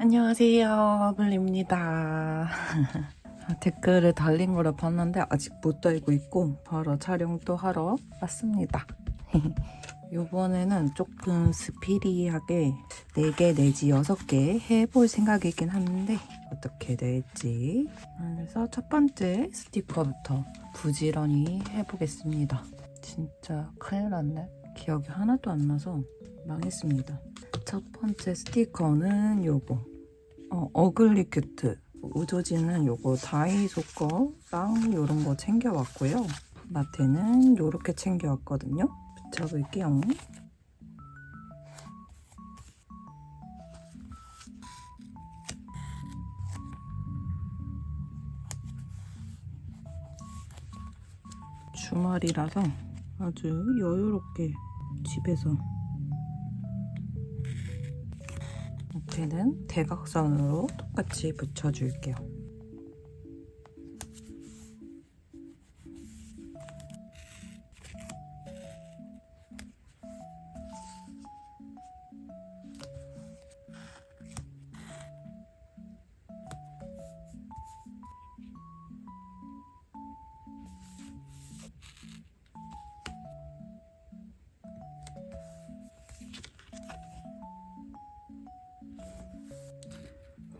안녕하세요, 블리입니다. 댓글을 달린 거를 봤는데 아직 못 달고 있고 바로 촬영도 하러 왔습니다. 이번에는 조금 스피디하게 4개 내지 6개 해볼 생각이긴 한데 어떻게 될지. 그래서 첫 번째 스티커부터 부지런히 해보겠습니다. 진짜 큰일 났네. 기억이 하나도 안 나서 망했습니다. 첫 번째 스티커는 요거 어글리 큐트. 우조지는 요거 다이소 거랑 요런 거 챙겨왔고요. 마테는 요렇게 챙겨왔거든요. 붙여볼게요. 주말이라서 아주 여유롭게 집에서 옆에는 대각선으로 똑같이 붙여줄게요.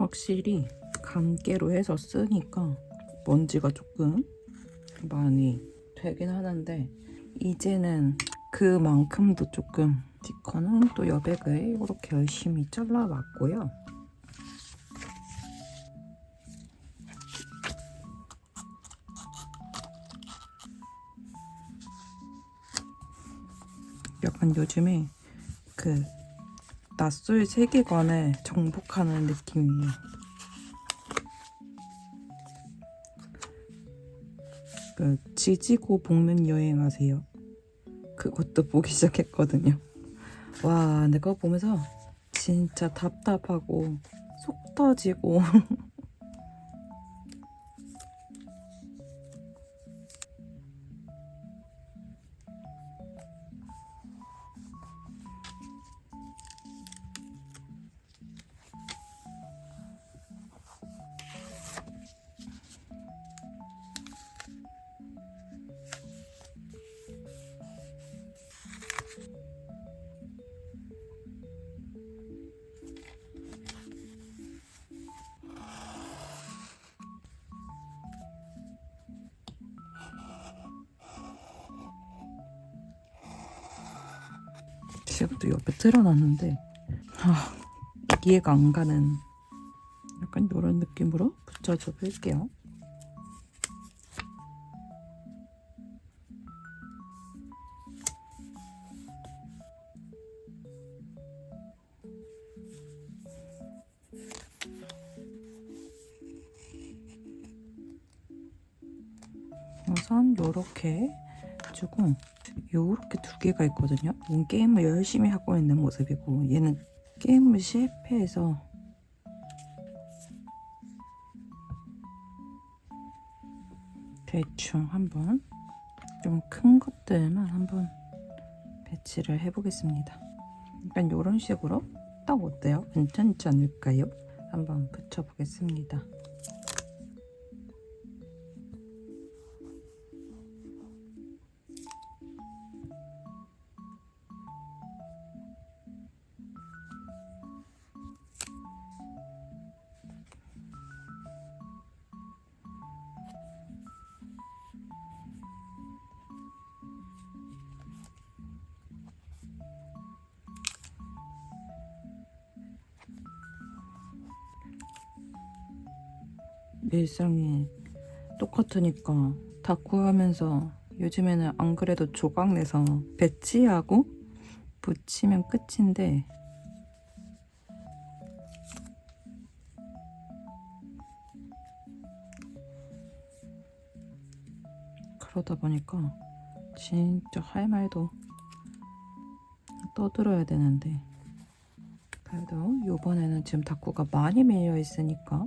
확실히 감개로 해서 쓰니까 먼지가 조금 많이 되긴 하는데 이제는 그만큼도 조금. 스티커는 또 여백을 이렇게 열심히 잘라왔고요. 약간 요즘에 그 낯설 세계관을 정복하는 느낌이에요. 그 지지고 볶는 여행 아세요? 그것도 보기 시작했거든요. 와, 근데 그거 보면서 진짜 답답하고 속 터지고 지금도 옆에 틀어놨는데 이해가 안 가는 약간 이런 느낌으로 붙여줘 볼게요. 우선 요렇게 해주고 요렇게 2개가 있거든요. 얘는 게임을 열심히 하고 있는 모습이고 얘는 게임을 실패해서 대충 한번 좀 큰 것들만 한번 배치를 해보겠습니다. 약간 이런 식으로 딱 어때요? 괜찮지 않을까요? 한번 붙여보겠습니다. 일상이 똑같으니까 다꾸하면서 요즘에는 안 그래도 조각 내서 배치하고 붙이면 끝인데 그러다 보니까 진짜 할 말도 떠들어야 되는데 그래도 이번에는 지금 다꾸가 많이 밀려 있으니까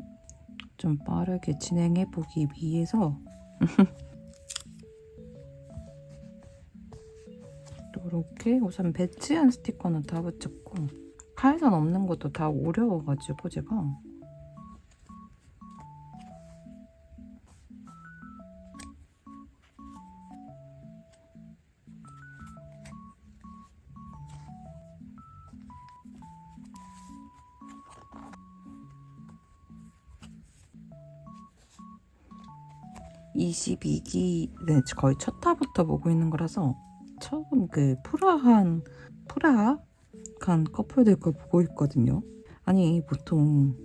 좀 빠르게 진행해 보기 위해서 이렇게 우선 배치한 스티커는 다 붙였고 칼선 없는 것도 다 어려워가지고 제가. (22기) 네, 거의 첫 타부터 보고 있는 거라서 처음 그 프라한 커플들 걸 보고 있거든요. 아니 보통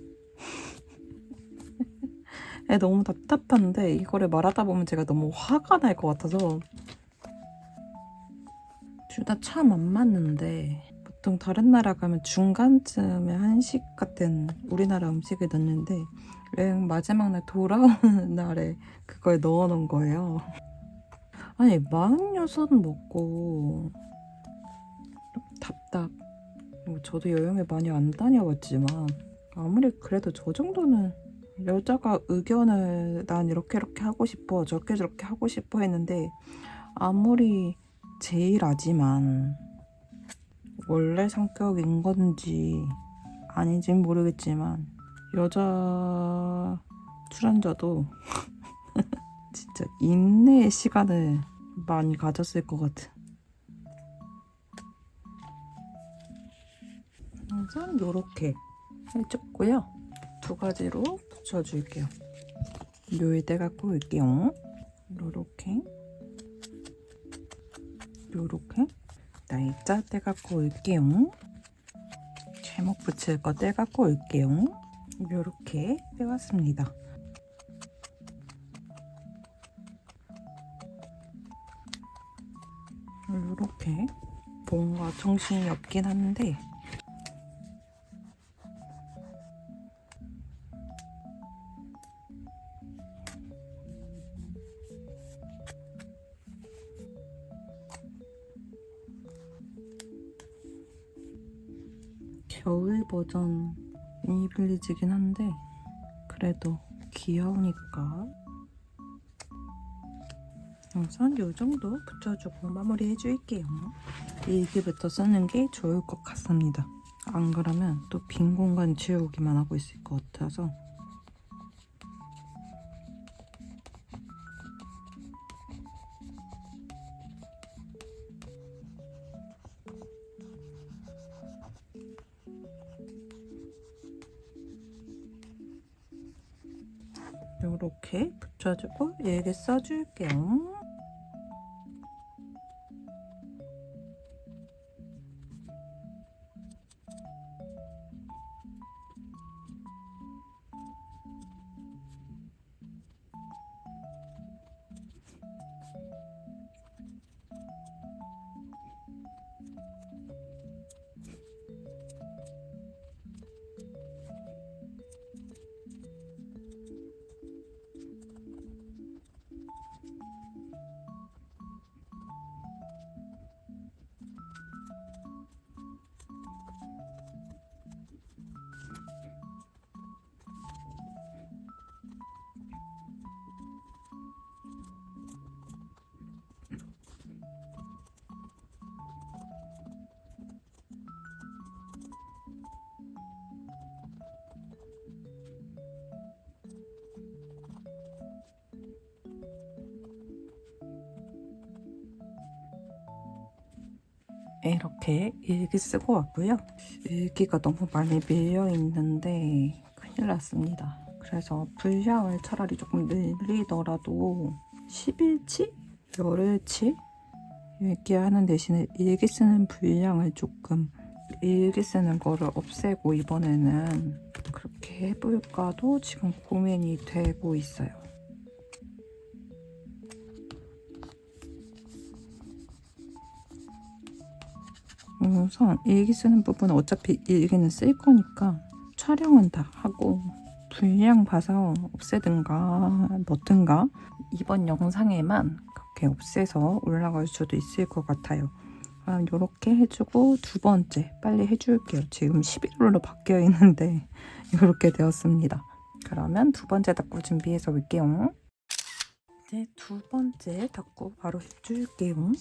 너무 답답한데 이거를 말하다 보면 제가 너무 화가 날 것 같아서. 둘 다 참 안 맞는데 보통 다른 나라 가면 중간쯤에 한식 같은 우리나라 음식을 넣는데 여행 마지막 날 돌아오는 날에 그걸 넣어 놓은 거예요. 아니 46 먹고 답답. 저도 여행을 많이 안 다녀봤지만 아무리 그래도 저 정도는 여자가 의견을 난 이렇게 하고 싶어 저렇게 하고 싶어 했는데, 아무리 제일 아지만 원래 성격인 건지 아닌지는 모르겠지만 여자 출연자도 진짜 인내의 시간을 많이 가졌을 것 같은. 우선 요렇게 해줬고요. 두 가지로 붙여줄게요. 요일대 갖고 올게요. 요렇게 날짜 떼 갖고 올게요. 제목 붙일 거 떼 갖고 올게요. 요렇게 떼왔습니다. 요렇게 뭔가 정신이 없긴 한데 겨울 버전 미니빌리지긴 한데 그래도 귀여우니까 우선 요 정도 붙여주고 마무리 해줄게요. 일기부터 쓰는 게 좋을 것 같습니다. 안 그러면 또 빈 공간 채우기만 하고 있을 것 같아서. 요렇게 붙여주고 일기 써줄게요. 이렇게 일기 쓰고 왔고요. 일기가 너무 많이 밀려 있는데 큰일 났습니다. 그래서 분량을 차라리 조금 늘리더라도 10일치? 열흘치? 일기하는 대신에 일기 쓰는 분량을 조금, 일기 쓰는 거를 없애고 이번에는 그렇게 해볼까도 지금 고민이 되고 있어요. 우선 일기 쓰는 부분은 어차피 일기는 쓸 거니까 촬영은 다 하고 분량 봐서 없애든가 넣든가 이번 영상에만 그렇게 없애서 올라갈 수도 있을 것 같아요. 그럼 이렇게 해주고 두 번째 빨리 해줄게요. 지금 11월로 바뀌어 있는데 이렇게 되었습니다. 그러면 두 번째 닦고 준비해서 올게요. 이제 두 번째 닦고 바로 해줄게요.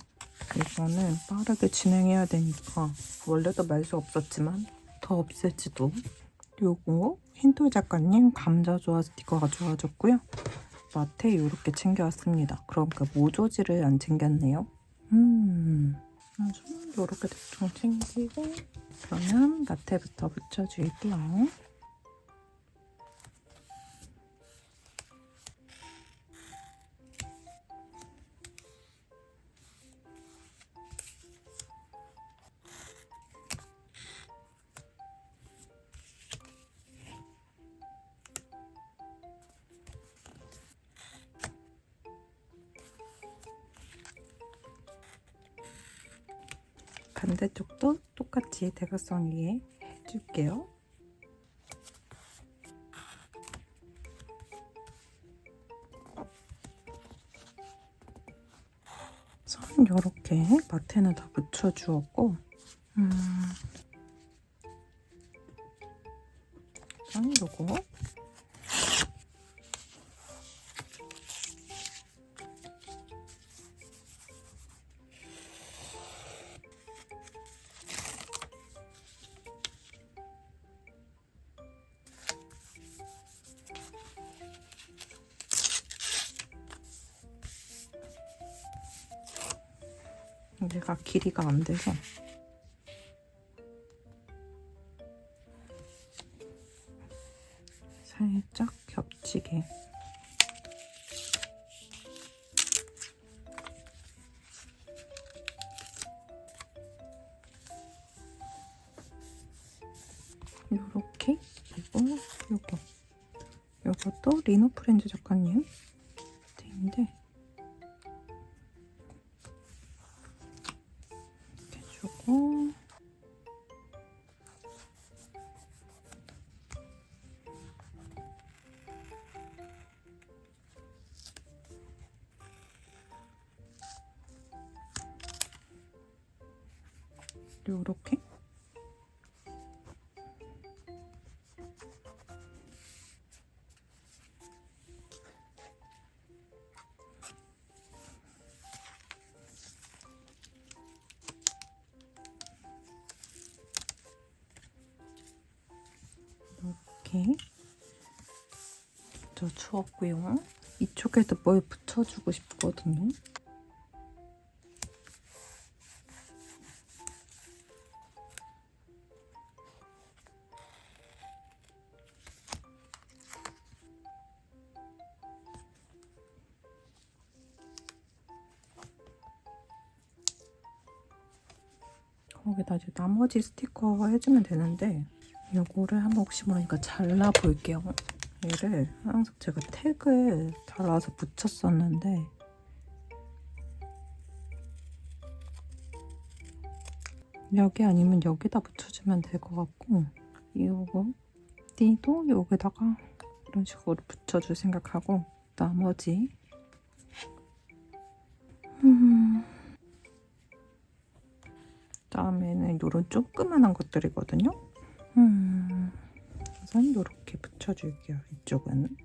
이거는 빠르게 진행해야 되니까 원래도 말 수 없었지만 더 없앨지도. 요거 흰돌 작가님 감자 조화 스티커가 좋아졌고요. 마테 이렇게 챙겨왔습니다. 그러니까 모조지를 안 챙겼네요. 이렇게 대충 챙기고 그러면 마테부터 붙여줄게요. 반대쪽도 똑같이 대각선 위에 해줄게요. 선 이렇게 마테는 다 붙여주었고 요거 얘가 길이가 안 돼서 살짝 겹치게 요렇게. 그리고 요것도 리노프렌즈 작가님 인데 이렇게 주고 요렇게 이렇게 붙여주었고요. 이쪽에도 뭘 붙여주고 싶거든요. 거기다 이제 나머지 스티커 해주면 되는데 요거를 한번 혹시 모르니까 잘라 볼게요. 얘를 항상 제가 택을 달아서 붙였었는데 여기 아니면 여기다 붙여주면 될 것 같고 요거 띠도 여기다가 이런 식으로 붙여줄 생각하고 나머지 다음에는 요런 조그만한 것들이거든요. 우선 이렇게 붙여줄게요. 이쪽은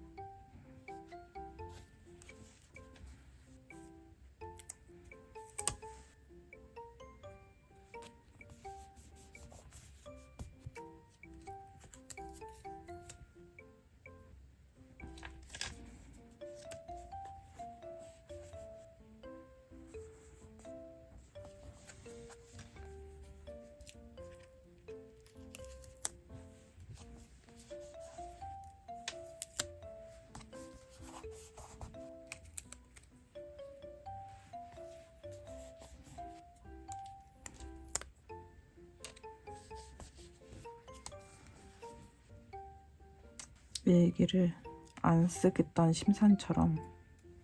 일기를 안 쓰겠다는 심산처럼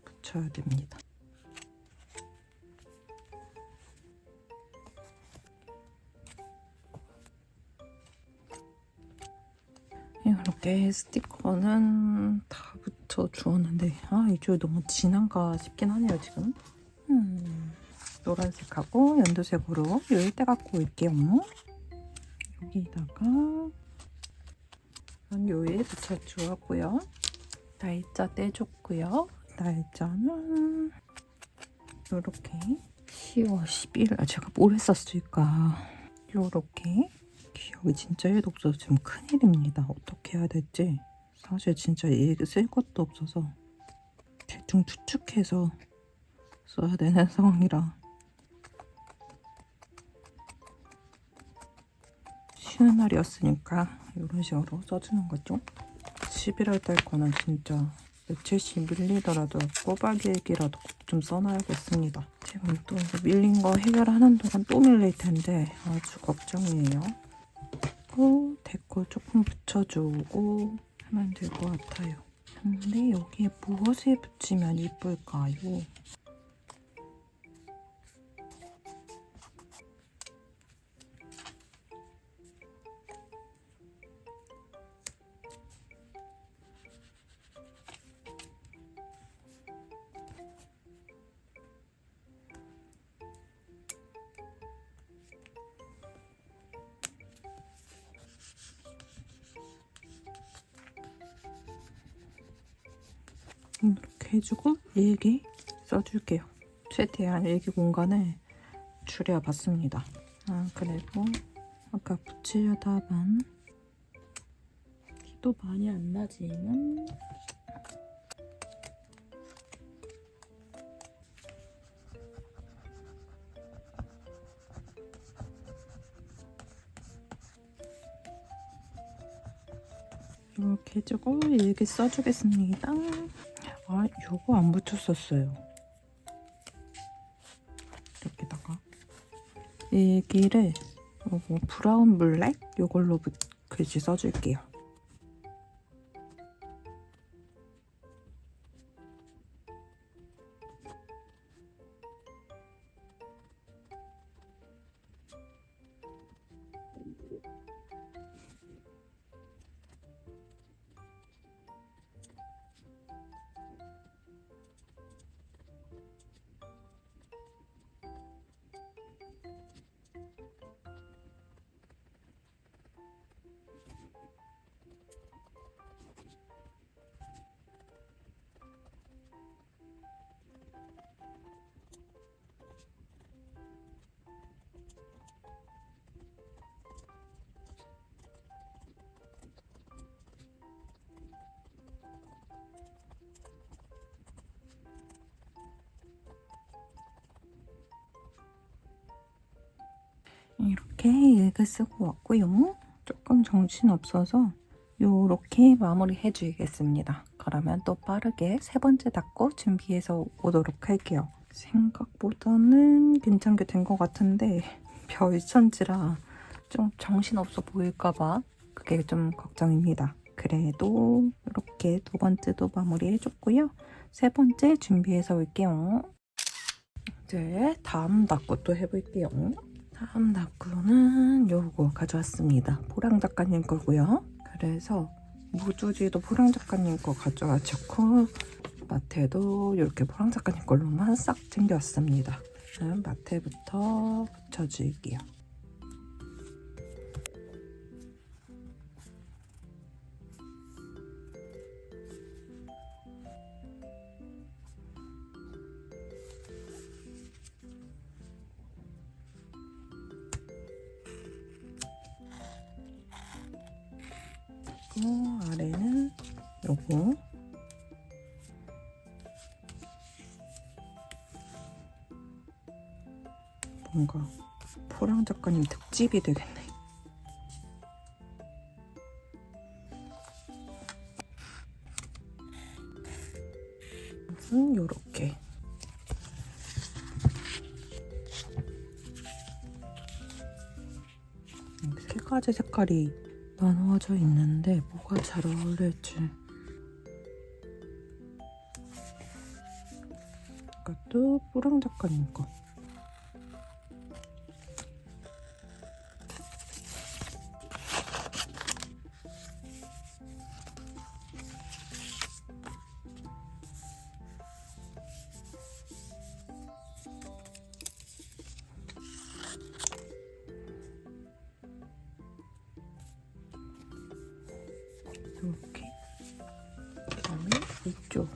붙여야 됩니다. 이렇게 스티커는 다 붙여주었는데 이쪽이 너무 진한가 싶긴 하네요 지금. 노란색하고 연두색으로 요일대 갖고 올게요. 여기다가 요일 붙여주었고요. 날짜 떼줬고요. 날짜는 이렇게 10월 11일 제가 뭘 했었을까. 요렇게 기억이 진짜 1도 없어서 지금 큰일입니다. 어떻게 해야 될지. 사실 진짜 얘기 쓸 것도 없어서 대충 추측해서 써야 되는 상황이라 쉬는 날이었으니까 이런 식으로 써주는 거죠. 11월 달 거는 진짜 며칠씩 밀리더라도 꼬박 일기라도 꼭 좀 써놔야겠습니다. 지금 또 밀린 거 해결하는 동안 또 밀릴 텐데 아주 걱정이에요. 그리고 데코 조금 붙여주고 하면 될 것 같아요. 근데 여기에 무엇을 붙이면 이쁠까요? 이렇게 해주고 일기 써줄게요. 최대한 일기 공간을 줄여봤습니다. 그리고 아까 붙이려다만 티도 많이 안 나지만 이렇게 해주고 일기 써주겠습니다. 요거 안 붙였었어요. 여기다가 일기를 요거 브라운 블랙 요걸로 글씨 써줄게요. 이렇게 일기 쓰고 왔고요. 조금 정신없어서 요렇게 마무리 해주겠습니다. 그러면 또 빠르게 세 번째 닦고 준비해서 오도록 할게요. 생각보다는 괜찮게 된 것 같은데 별천지라 좀 정신없어 보일까봐 그게 좀 걱정입니다. 그래도 이렇게 두 번째도 마무리 해줬고요. 세 번째 준비해서 올게요. 이제 다음 닦고 또 해볼게요. 다음 닦고는 요거 가져왔습니다. 포랑 작가님 거고요. 그래서 무주지도 포랑 작가님 거 가져와줬고 마테도 이렇게 포랑 작가님 걸로만 싹 챙겨왔습니다. 마테부터 붙여줄게요. 아래는 요거 뭔가 포랑 작가님 특집이 되겠네. 요렇게 세 가지 색깔이 나누어져 있는데 뭐가 잘 어울릴지. 이것도 포랑 작가님 거. 이렇게. 그다음에 이쪽.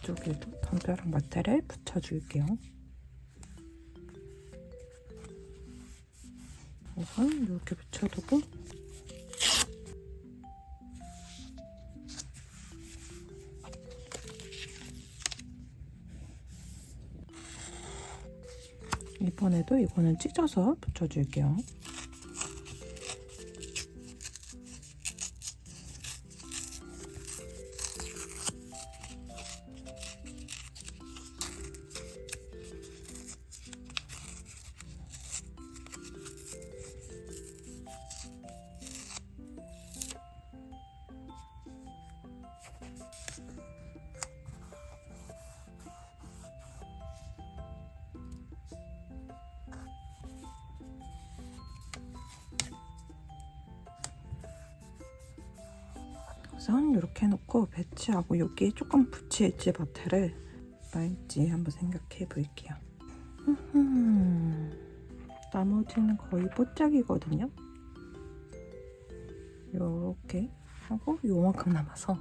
이쪽에도 다 손가락 마테를 붙여줄게요. 우선 이렇게 붙여두고 이번에도 이거는 찢어서 붙여줄게요. 우선 이렇게 해놓고 배치하고 여기에 조금 붙일지 마테를 말지 한번 생각해 볼게요. 나머지는 거의 뽀짝이거든요. 이렇게 하고 요만큼 남아서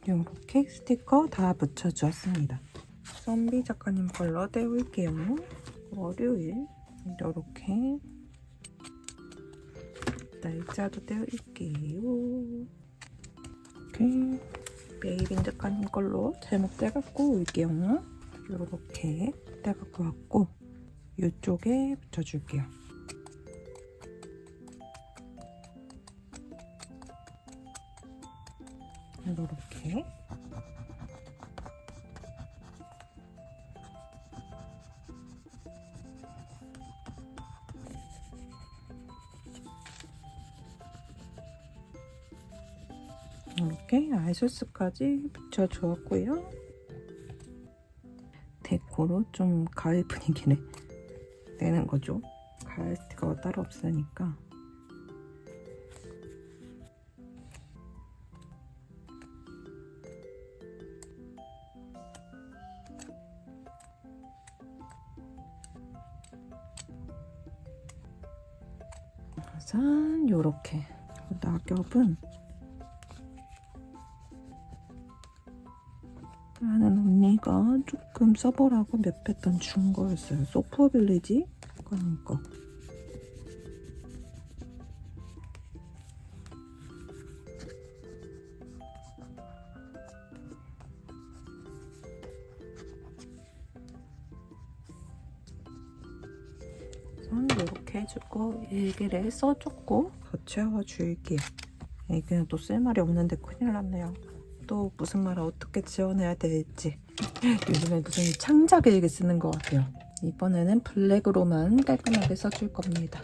이렇게 스티커 다 붙여주었습니다. 썸비 작가님 걸로 떼올게요. 월요일 이렇게 날짜도 떼올게요. 이렇게 메이린 작가님 걸로 제목 떼갖고 올게요. 이렇게 떼갖고 왔고 이쪽에 붙여줄게요. 이렇게 이렇게 아이소스까지 붙여주었고요. 데코로 좀 가을 분위기를 내는 거죠. 가을 스티커가 따로 없으니까. 우선 요렇게 낙엽은 아는 언니가 조금 써보라고 몇 패턴 준 거였어요. 소프빌리지 거는 거. 우선 이렇게 해주고 일기를 써줬고 더 채워줄게요. 이게 또 쓸말이 없는데 큰일 났네요. 또 무슨 말을 어떻게 지원해야 될지. 요즘에 무슨 창작 일기 쓰는 것 같아요. 이번에는 블랙으로만 깔끔하게 써줄 겁니다.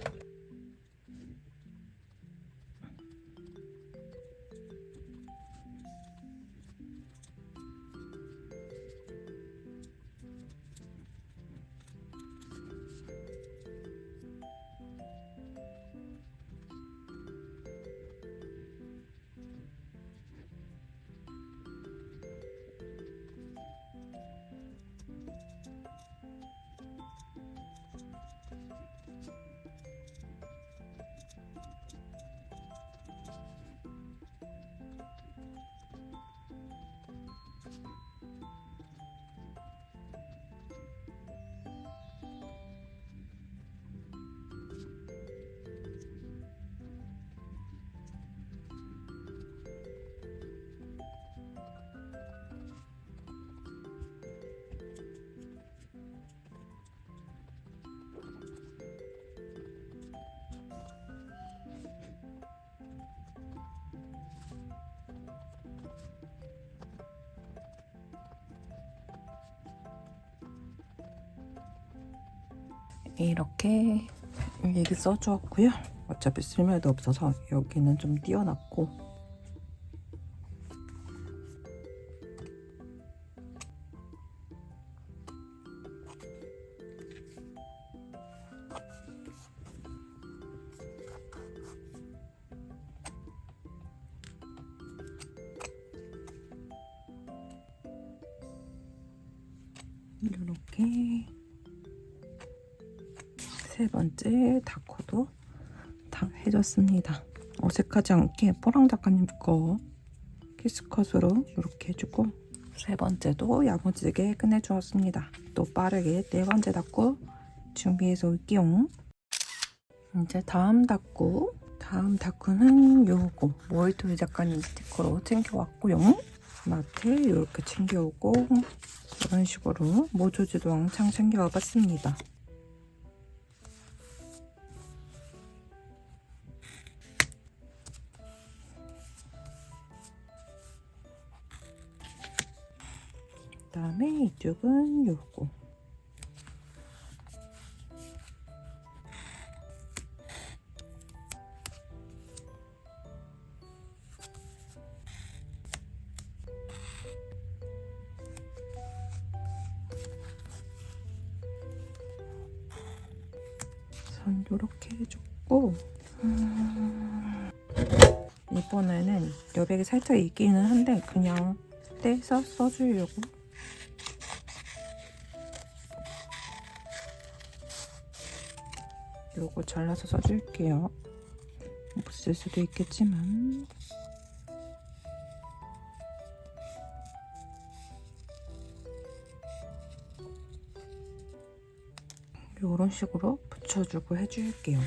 이렇게 일기 써주었고요. 어차피 쓸모도 없어서 여기는 좀 띄워놨고, 이렇게 세 번째 다커도 다 해줬습니다. 어색하지 않게 뽀랑 작가님 거 키스컷으로 이렇게 해주고, 세 번째도 야무지게 끝내주었습니다. 또 빠르게 네 번째 다커 준비해서 올게요. 이제 다음 다쿠는 요거 모이토이 작가님 스티커로 챙겨왔고요. 마트 이렇게 챙겨오고, 이런 식으로 모조지도 왕창 챙겨와 봤습니다. 그다음에 이쪽은 요거 선 요렇게 해줬고, 이번에는 여백이 살짝 있기는 한데 그냥 떼서 써주려고 요거 잘라서 써줄게요. 못 쓸 수도 있겠지만. 요런 식으로 붙여주고 해줄게요.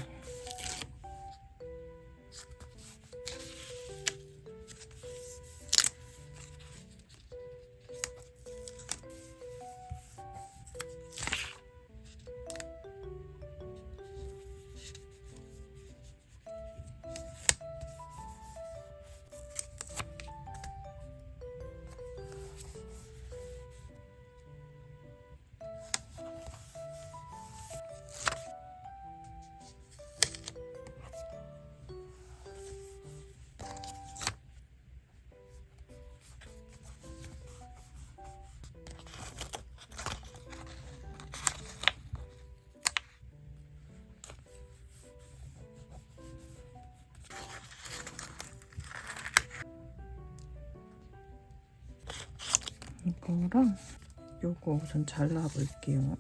이거랑 요거 우선 잘라볼게요.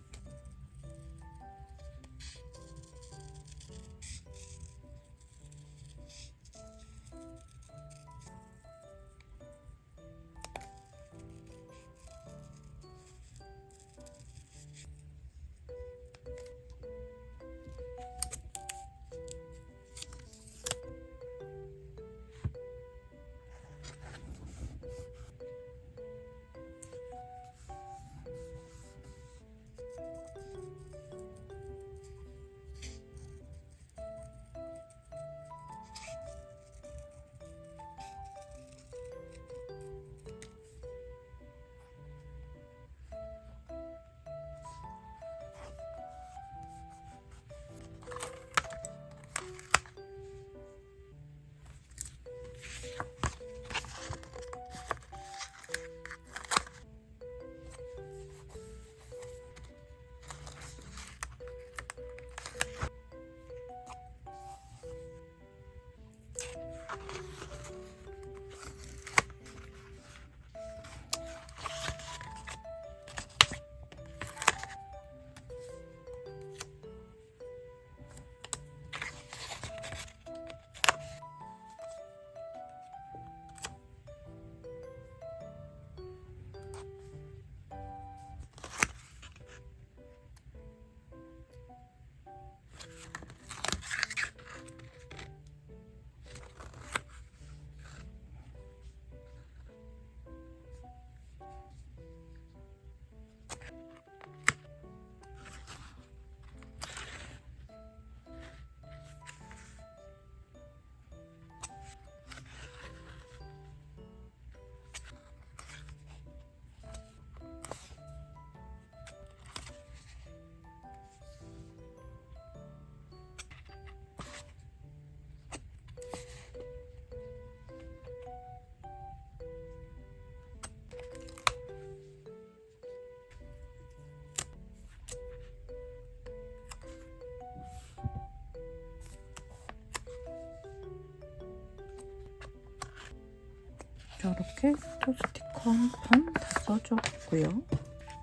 이렇게 또 스티커 한 번 다 써줬고요.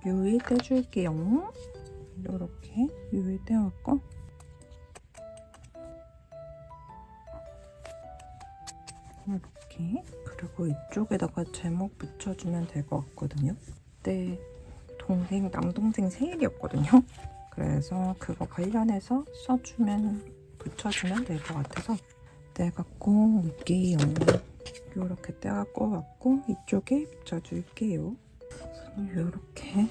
유리 떼줄게요. 이렇게 유리 떼갖고 이렇게, 그리고 이쪽에다가 제목 붙여주면 될 것 같거든요. 그때 남동생 생일이었거든요. 그래서 그거 관련해서 붙여주면 될 것 같아서 떼갖고 올게요. 이렇게 떼갖고 이쪽에 붙여줄게요. 이렇게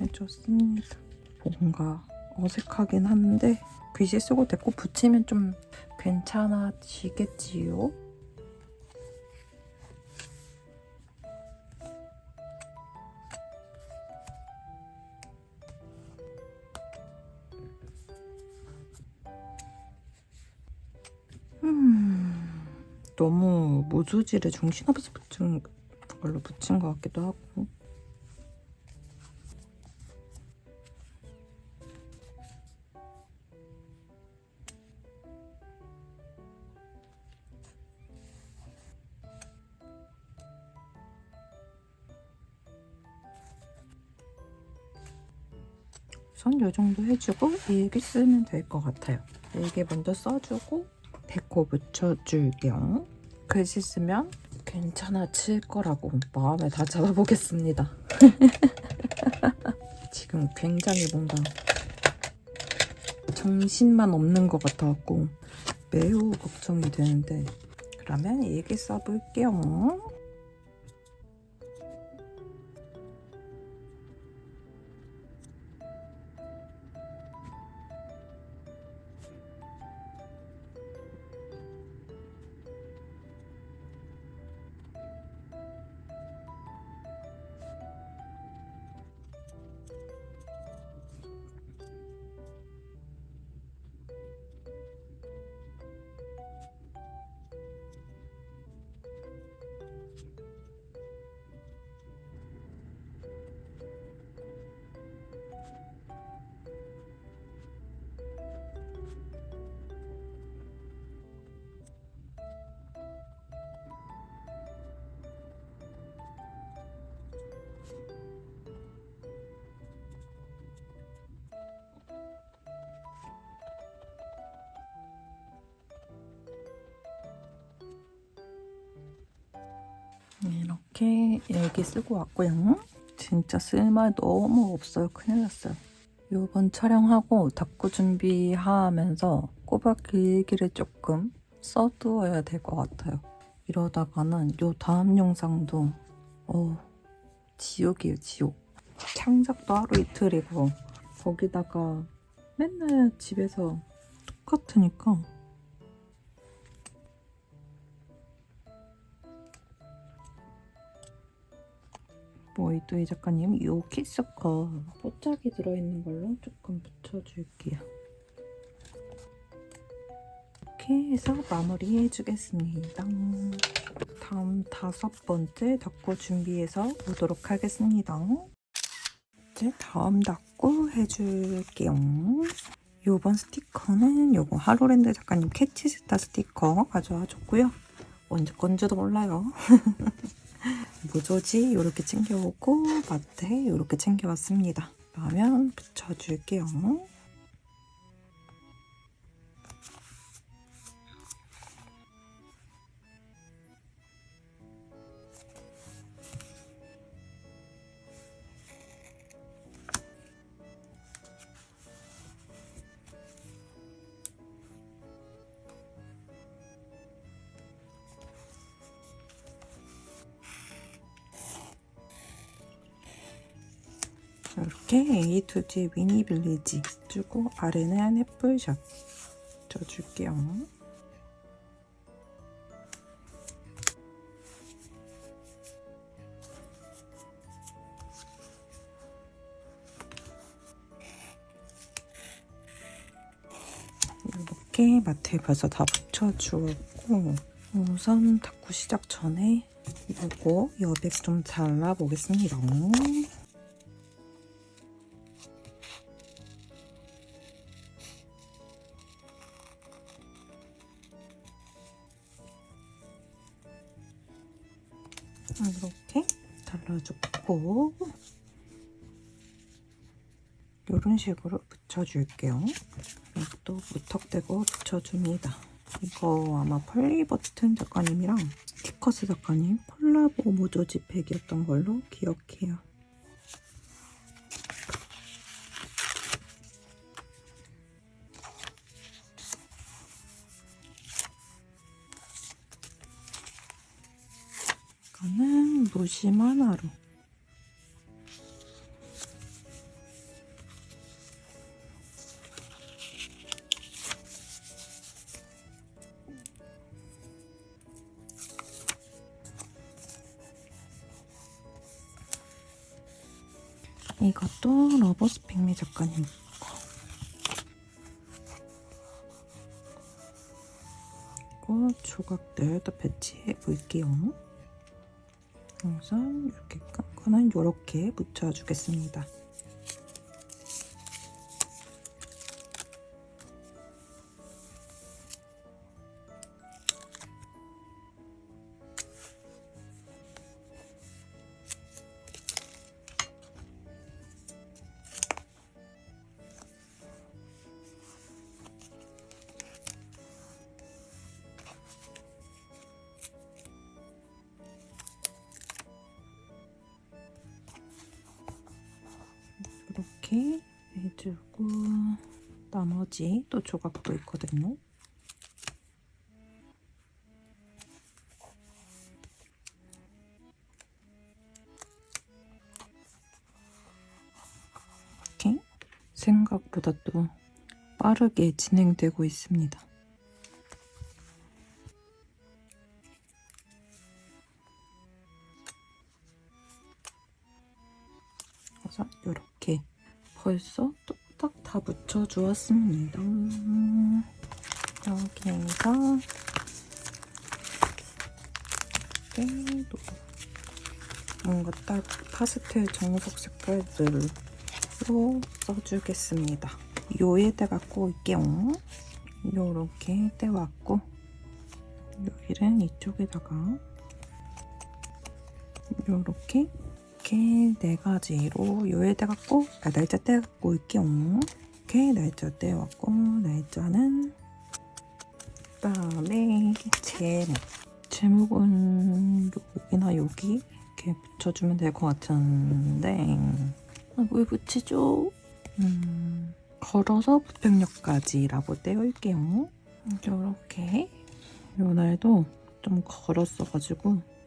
해줬습니다. 뭔가 어색하긴 한데 글씨 쓰고 됐고 붙이면 좀 괜찮아지겠지요? 너무 무수지를 정신없이 붙인 걸로 붙인 것 같기도 하고. 우선 이 정도 해주고 일기 쓰면 될 것 같아요. 일기 먼저 써주고 데코 붙여줄게요. 글씨 쓰면 괜찮아질 거라고 마음에 다 잡아보겠습니다. 지금 굉장히 뭔가 정신만 없는 것 같아갖고 매우 걱정이 되는데, 그러면 일기 써볼게요. 이렇게 일기 쓰고 왔고요. 진짜 쓸말 너무 없어요. 큰일 났어요. 이번 촬영하고 닦고 준비하면서 꼬박 일기를 조금 써두어야 될 것 같아요. 이러다가는 요 다음 영상도 지옥이에요, 지옥. 창작도 하루 이틀이고 거기다가 맨날 집에서 똑같으니까. 이도희 작가님, 요 키스커 뽀짝이 들어있는 걸로 조금 붙여줄게요. 이렇게 해서 마무리해주겠습니다. 다음 5번째 닦고 준비해서 오도록 하겠습니다. 이제 다음 닦고 해줄게요. 요번 스티커는 요거 하로랜드 작가님 캐치스타 스티커 가져와줬고요. 언제 건지도 몰라요. 무조지 이렇게 챙겨오고 마테 이렇게 챙겨왔습니다. 그러면 붙여줄게요. 이렇게 A to G 미니 빌리지 주고 아래는 애플샷 줘줄게요. 이렇게 마트에 벌써 다 붙여주었고, 우선 닦고 시작 전에 이거 여백 좀 잘라보겠습니다. 이렇게 잘라주고 이런 식으로 붙여줄게요. 또 무턱대고 붙여줍니다. 이거 아마 펄리버튼 작가님이랑 스티커스 작가님 콜라보 모조지팩이었던 걸로 기억해요. 이거는 무심한 하루. 이것도 러버스 핑미 작가님 거. 이거 조각들 또 배치해 볼게요. 우선 이렇게 깐 거는 이렇게 붙여주겠습니다. 이렇게 해주고 나머지 또 조각도 있거든요. 이렇게 생각보다 또 빠르게 진행되고 있습니다. 그래서 이렇게 벌써 뚝딱 다 붙여주었습니다. 여기에서 이렇게 뭔가 딱 파스텔 정석 색깔들로 써주겠습니다. 요에다가 꽂을게요. 요렇게 떼왔고 여기는 이쪽에다가 요렇게 이렇게 4가지로 요에다가 꼭 날짜 떼갖고 올게요. 이렇게 날짜 떼왔고 날짜는 그다음에 제목은 여기나 여기 이렇게 붙여주면 될 것 같은데 뭘 붙이죠? 걸어서 부평역까지라고 떼올게요. 이렇게 요 날도 좀 걸었어가지고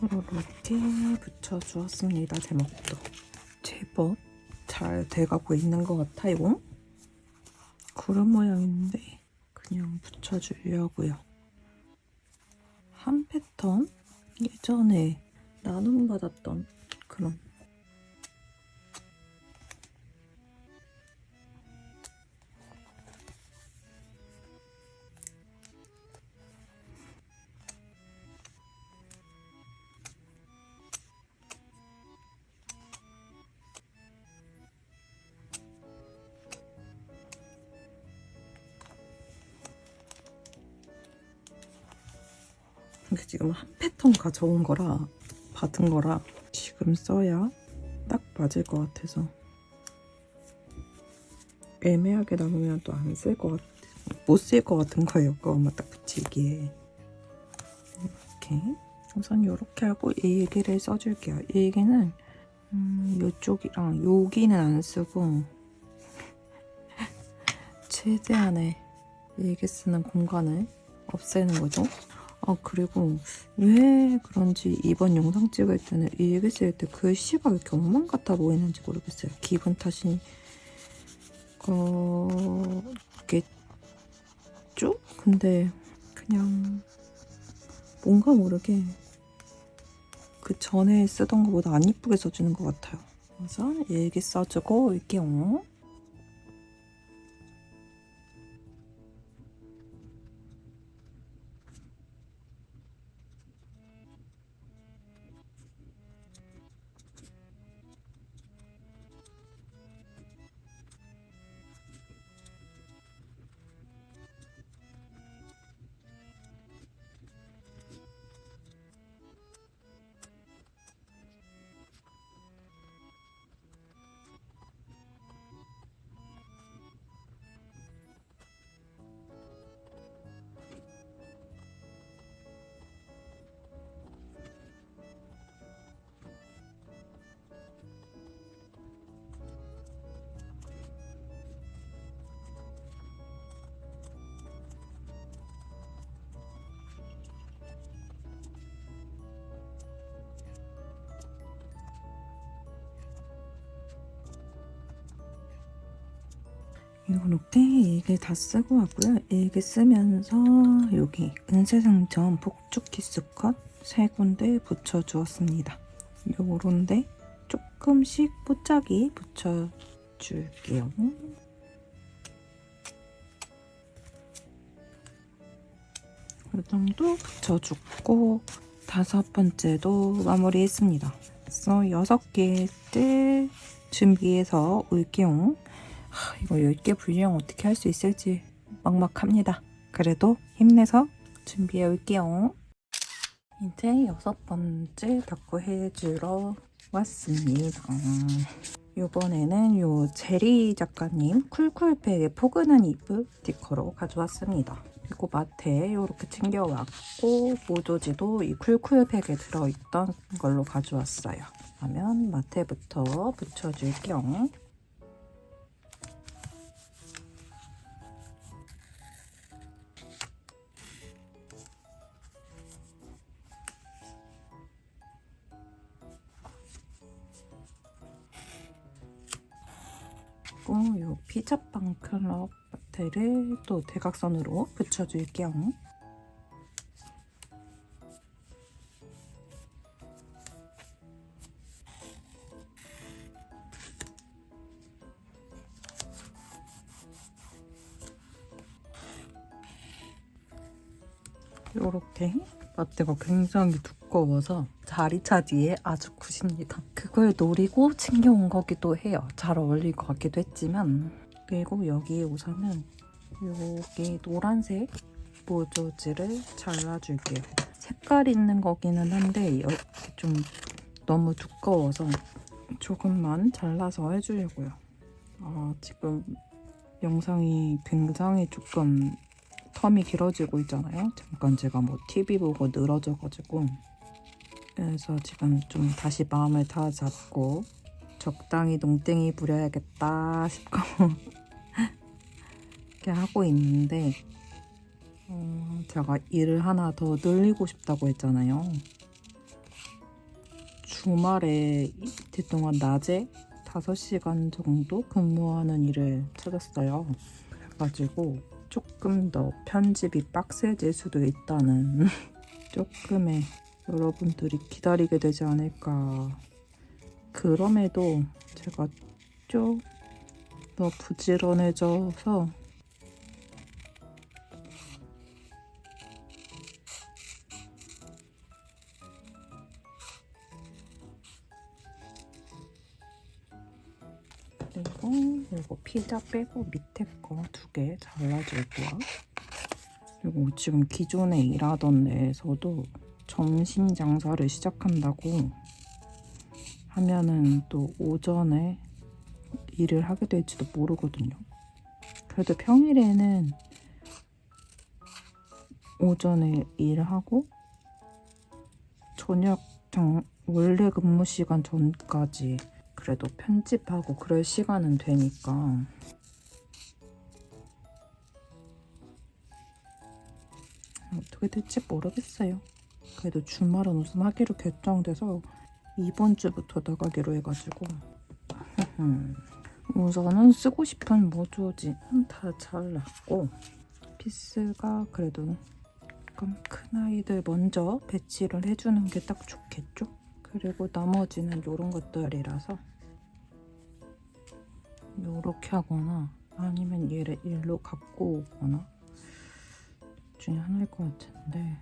이렇게 붙여주었습니다. 제목도 제법 잘 돼가고 있는 것 같아요. 구름 모양인데 그냥 붙여주려고요. 한 패턴 예전에 나눔받았던 그런 근데 지금 한 패턴 가져온 거라 받은 거라 지금 써야 딱 맞을 것 같아서 애매하게 남으면 또 안 쓸 것 같아 못 쓸 것 같은 거예요. 그것만 딱 붙이기에 이렇게 우선 이렇게 하고 일기를 써줄게요. 일기는 이쪽이랑 여기는 안 쓰고 최대한의 일기 쓰는 공간을 없애는 거죠. 그리고 왜 그런지 이번 영상 찍을 때는 일기 쓸 때 글씨가 왜 이렇게 엉망 같아 보이는지 모르겠어요. 기분 탓이 거겠죠? 근데 그냥 뭔가 모르게 그 전에 쓰던 것보다 안 이쁘게 써주는 것 같아요. 우선 일기 써주고 올게요. 이렇게 일기 다 쓰고 왔고요. 일기 쓰면서 여기 은세상점 폭죽 키스컷 3군데 붙여주었습니다. 요런데 조금씩 뽀짝이 붙여줄게요. 이 정도 붙여주고 5번째도 마무리했습니다. 그래서 6개를 준비해서 올게요. 이거 10개 분량 어떻게 할 수 있을지 막막합니다. 그래도 힘내서 준비해 올게요. 이제 6번째 닦고 해주러 왔습니다. 이번에는 요 제리 작가님 쿨쿨팩의 포근한 이불 스티커로 가져왔습니다. 그리고 마트에 이렇게 챙겨왔고 모조지도 이 쿨쿨팩에 들어있던 걸로 가져왔어요. 그러면 마트부터 붙여줄게요. 이 피자빵 클럽 마트를 또 대각선으로 붙여줄게요. 이렇게 마트가 굉장히 두꺼워서 자리 차지에 아주 굿입니다. 그걸 노리고 챙겨온 거기도 해요. 잘 어울릴 것 같기도 했지만. 그리고 여기 우선은 여기 노란색 모조지를 잘라줄게요. 색깔 있는 거기는 한데 이렇게 좀 너무 두꺼워서 조금만 잘라서 해주려고요. 지금 영상이 굉장히 조금 텀이 길어지고 있잖아요. 잠깐 제가 TV 보고 늘어져가지고 그래서 지금 좀 다시 마음을 다잡고 적당히 농땡이 부려야겠다 싶고 이렇게 하고 있는데 제가 일을 하나 더 늘리고 싶다고 했잖아요. 주말에 이틀 동안 낮에 5시간 정도 근무하는 일을 찾았어요. 그래가지고 조금 더 편집이 빡세질 수도 있다는 조금의 여러분들이 기다리게 되지 않을까. 그럼에도 제가 좀 더 부지런해져서 그리고 이거 피자 빼고 밑에 거 2개 잘라줄게요. 그리고 지금 기존에 일하던 데에서도 점심 장사를 시작한다고 하면은 또 오전에 일을 하게 될지도 모르거든요. 그래도 평일에는 오전에 일하고 저녁 원래 근무 시간 전까지 그래도 편집하고 그럴 시간은 되니까 어떻게 될지 모르겠어요. 그래도 주말은 우선 하기로 결정돼서 이번 주부터 나가기로 해가지고 우선은 쓰고 싶은 모조지는 다 잘랐고 피스가 그래도 조금 큰 아이들 먼저 배치를 해주는 게 딱 좋겠죠? 그리고 나머지는 이런 것들이라서 이렇게 하거나 아니면 얘를 일로 갖고 오거나 중에 하나일 것 같은데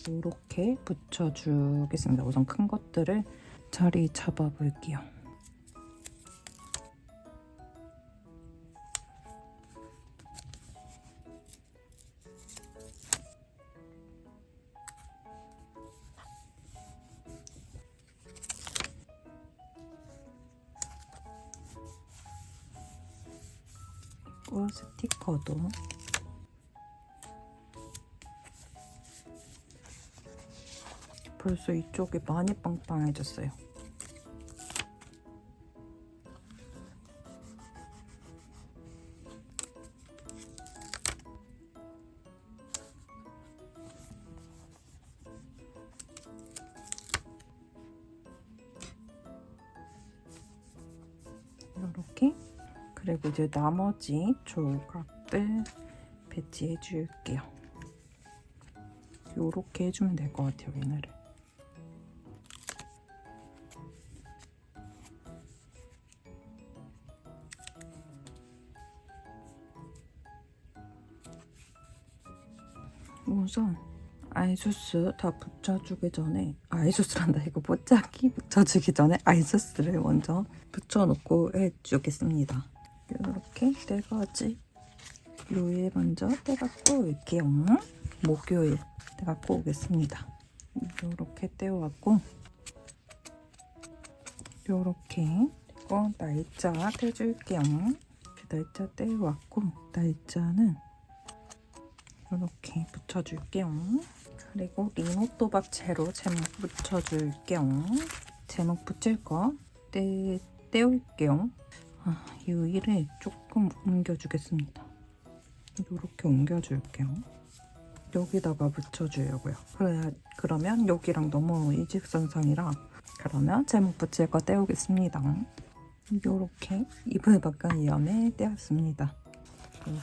이렇게 붙여주겠습니다. 우선 큰 것들을 자리 잡아 볼게요. 그리고 스티커도 벌써 이쪽이 많이 빵빵해졌어요. 이렇게 그리고 이제 나머지 조각들 배치해 줄게요. 요렇게 해주면 될 것 같아요, 얘네를. 우선 아이소스 다 붙여주기 전에, 아이소스란다, 이거 뽀짝이 붙여주기 전에 아이소스를 먼저 붙여놓고 해주겠습니다. 이렇게 4가지 요일 먼저 떼갖고 올게요. 목요일 떼갖고 오겠습니다. 이렇게 떼어왔고, 요렇게 그리고 날짜 떼줄게요. 날짜 떼어왔고, 날짜는 이렇게 붙여줄게요. 그리고 리노또박 채로 제목 붙여줄게요. 제목 붙일 거 떼올게요. 요일을 조금 옮겨주겠습니다. 이렇게 옮겨줄게요. 여기다가 붙여주려고요. 그러면 여기랑 너무 일직선상이라, 그러면 제목 붙일 거 떼오겠습니다. 이렇게 이불 바깥면에 떼었습니다. 그리고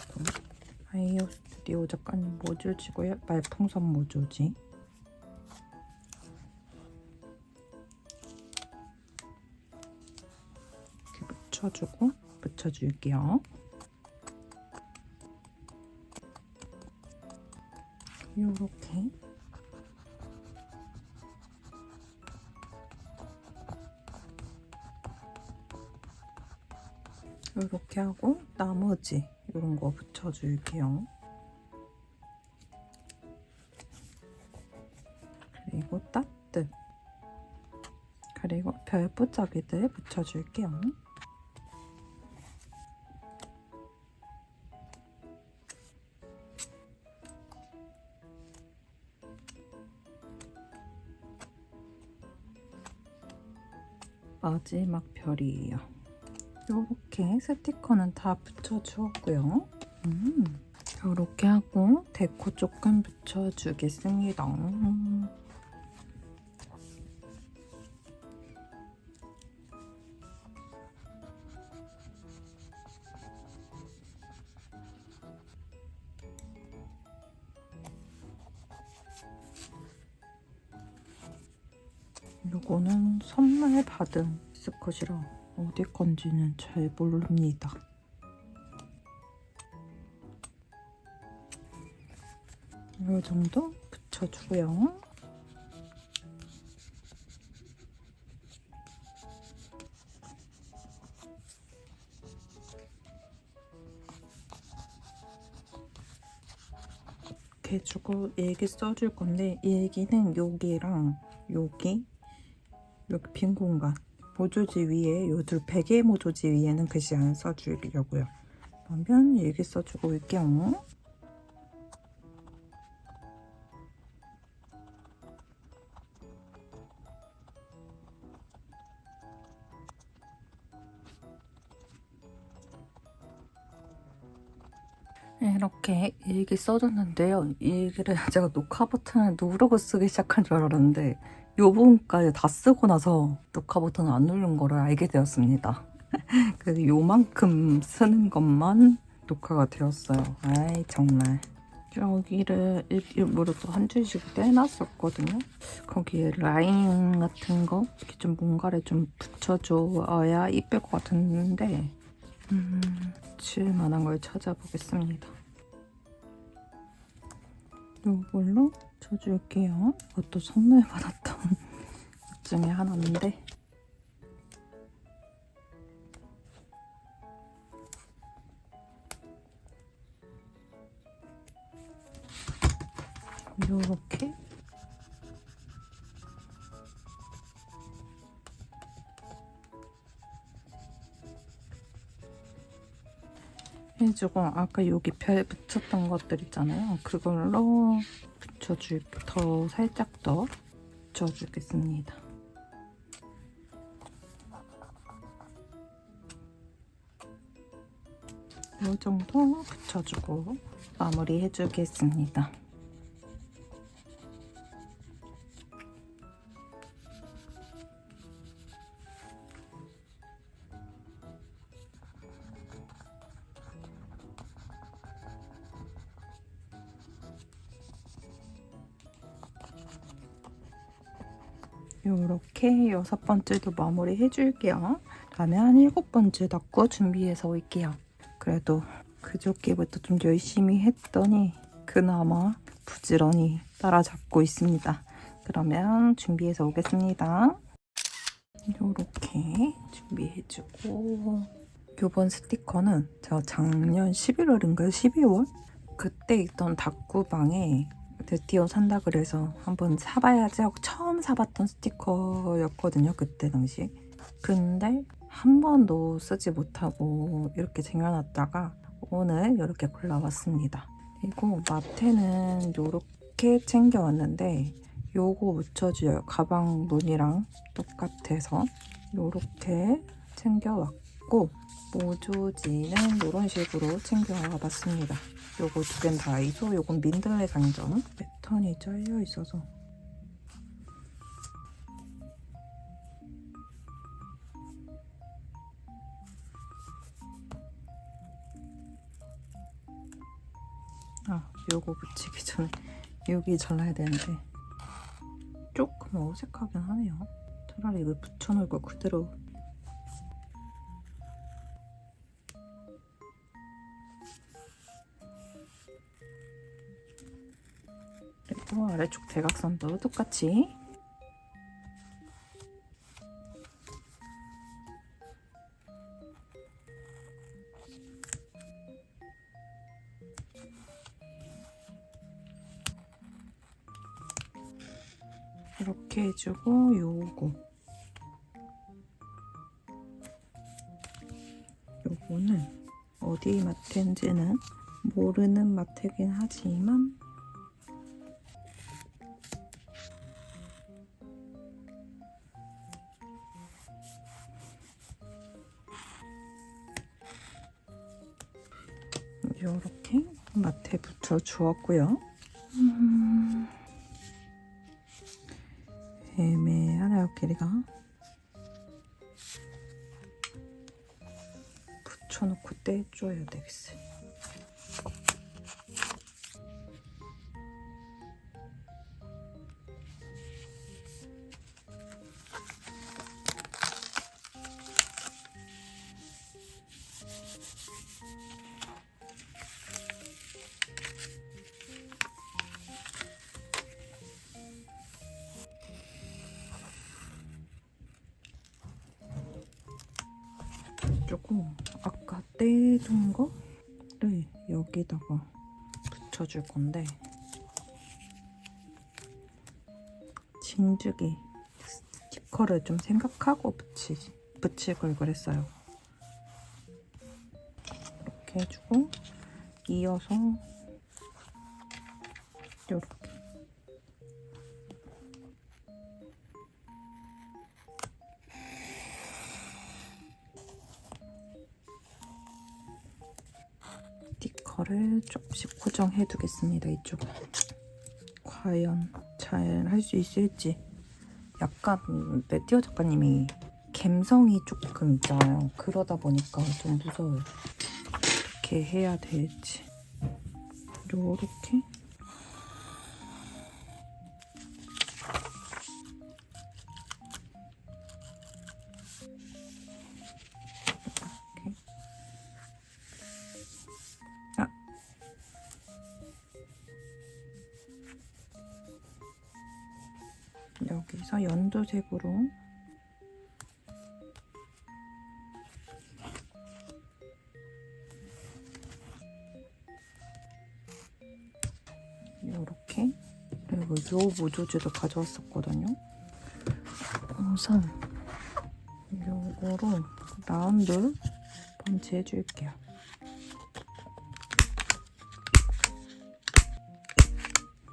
아이오 스튜디오 작가님 모조지고요. 말풍선 모조지. 이렇게 붙여주고 붙여줄게요. 요렇게 이렇게 하고 나머지 이런 거 붙여줄게요. 그리고 따뜻, 그리고 별부자기들 붙여줄게요. 마지막 별이에요. 이렇게 스티커는 다 붙여주었고요. 이렇게 하고 데코 조금 붙여주겠습니다. 요거는 선물 받은 스컷이라 어디 건지는 잘 모릅니다. 이 정도 붙여주고요. 이렇게 해주고 일기 써줄 건데, 일기는 여기랑 여기 빈 공간 모조지 위에, 요 둘 베개 모조지 위에는 글씨 안 써주려고요. 그러면 일기 써주고 올게요. 이렇게 일기 써줬는데요. 일기를 제가 녹화 버튼을 누르고 쓰기 시작한 줄 알았는데, 요 부분까지 다 쓰고 나서 녹화 버튼을 안 누른 거를 알게 되었습니다. 그래서 요만큼 쓰는 것만 녹화가 되었어요. 아이 정말. 여기를 일부러 또 한 줄씩 떼놨었거든요. 거기에 라인 같은 거 이렇게 좀 뭔가를 좀 붙여줘야 이쁠 것 같은데, 붙일 만한 걸 찾아보겠습니다. 이걸로 쳐줄게요. 이것도 선물 받았던 것 중에 하나인데, 이렇게 해주고, 아까 여기 별 붙였던 것들 있잖아요. 그걸로 더 살짝 더 붙여주겠습니다. 이 정도 붙여주고 마무리 해주겠습니다. 요렇게 6번째도 마무리 해줄게요. 다음에 한 7번째 닦고 준비해서 올게요. 그래도 그저께부터 좀 열심히 했더니 그나마 부지런히 따라잡고 있습니다. 그러면 준비해서 오겠습니다. 요렇게 준비해주고, 요번 스티커는 제가 작년 11월인가요? 12월? 그때 있던 다꾸방에 드디어 산다 그래서 한번 사봐야지 하고 처음 사봤던 스티커였거든요, 그때 당시. 근데 한 번도 쓰지 못하고 이렇게 쟁여놨다가 오늘 이렇게 골라왔습니다. 그리고 마테는 이렇게 챙겨왔는데 요거 묻혀줘요. 가방 무늬랑 똑같아서 이렇게 챙겨왔고, 모조지는 이런 식으로 챙겨와 봤습니다. 요거 두 개는 다이소, 요건 민들레 상점. 패턴이 잘려 있어서 요거 붙이기 전에 여기 잘라야 되는데 조금 어색하긴 하네요. 차라리 이거 붙여놓을 걸 그대로. 그리고 아래쪽 대각선도 똑같이 이렇게 해주고, 요거는 어디 마트인지는 모르는 마트긴 하지만 이렇게 마트에 붙여 주었고요. 애매하네요, 길이가. 붙여놓고 떼줘야 되겠어요. 조금 아까 떼준 거를 여기다가 붙여줄 건데, 진즉에 스티커를 좀 생각하고 붙일 걸 그랬어요. 이렇게 해주고, 이어서 이렇게 스티커를 조금씩 고정해 두겠습니다. 이쪽은 과연 잘 할 수 있을지. 약간 메티오 작가님이 감성이 조금 있잖아요. 그러다 보니까 좀 무서워요. 어떻게 해야 될지. 요렇게 여기서 연두색으로 이렇게. 그리고 요 모조지도 가져왔었거든요. 우선 요거로 라운드 번지 해줄게요.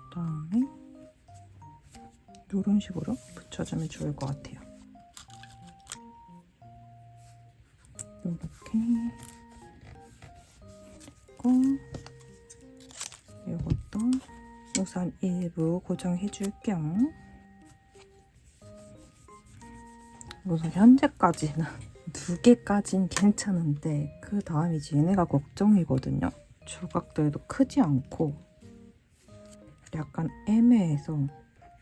그다음에 이런 식으로 붙여주면 좋을 것 같아요. 이렇게. 그리고 이것도 우선 일부 고정해줄게요. 우선 현재까지는 2개까진 괜찮은데 그 다음이지 얘네가 걱정이거든요. 조각들도 크지 않고 약간 애매해서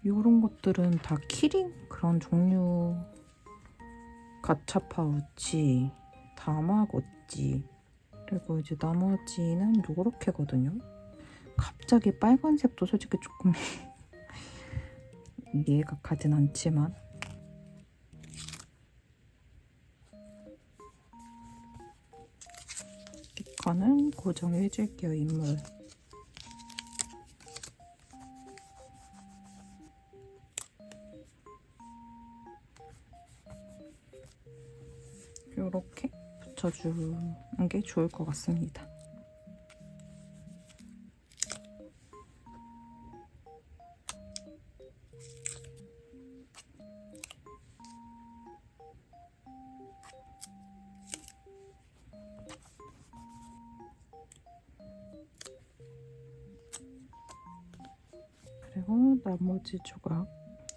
이런 것들은 다 키링 그런 종류. 가차 파우치, 다마고찌, 그리고 이제 나머지는 요렇게거든요. 갑자기 빨간색도 솔직히 조금 이해가 가진 않지만 이거는 고정해줄게요, 인물. 요렇게 붙여주는 게 좋을 것 같습니다. 그리고 나머지 조각.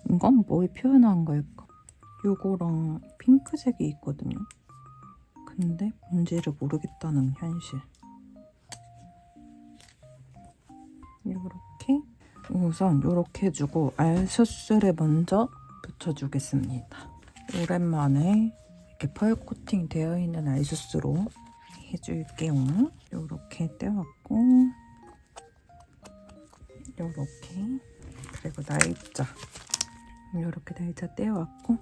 이건 뭘 표현한 걸까? 요거랑 핑크색이 있거든요. 근데 뭔지를 모르겠다는 현실. 요렇게 우선 요렇게 해주고 알수스를 먼저 붙여주겠습니다. 오랜만에 이렇게 펄 코팅 되어 있는 알수스로 해줄게요. 요렇게 떼왔고 요렇게, 그리고 날짜 요렇게 날짜 떼왔고,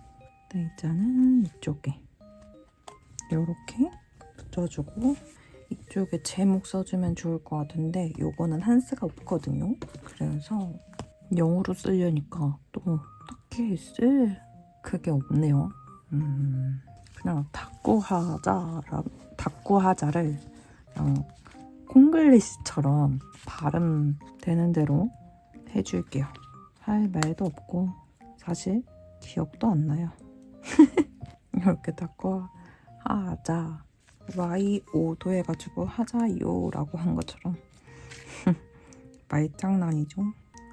날짜는 이쪽에 요렇게 붙여주고, 이쪽에 제목 써주면 좋을 것 같은데 요거는 한스가 없거든요. 그래서 영어로 쓰려니까 또 딱히 쓸 그게 없네요. 그냥 다꾸하자를 그냥 콩글리시처럼 발음되는 대로 해줄게요. 할 말도 없고 사실 기억도 안 나요. 이렇게 다꾸하자 YO도 해가지고 하자요라고 한 것처럼 말장난이죠.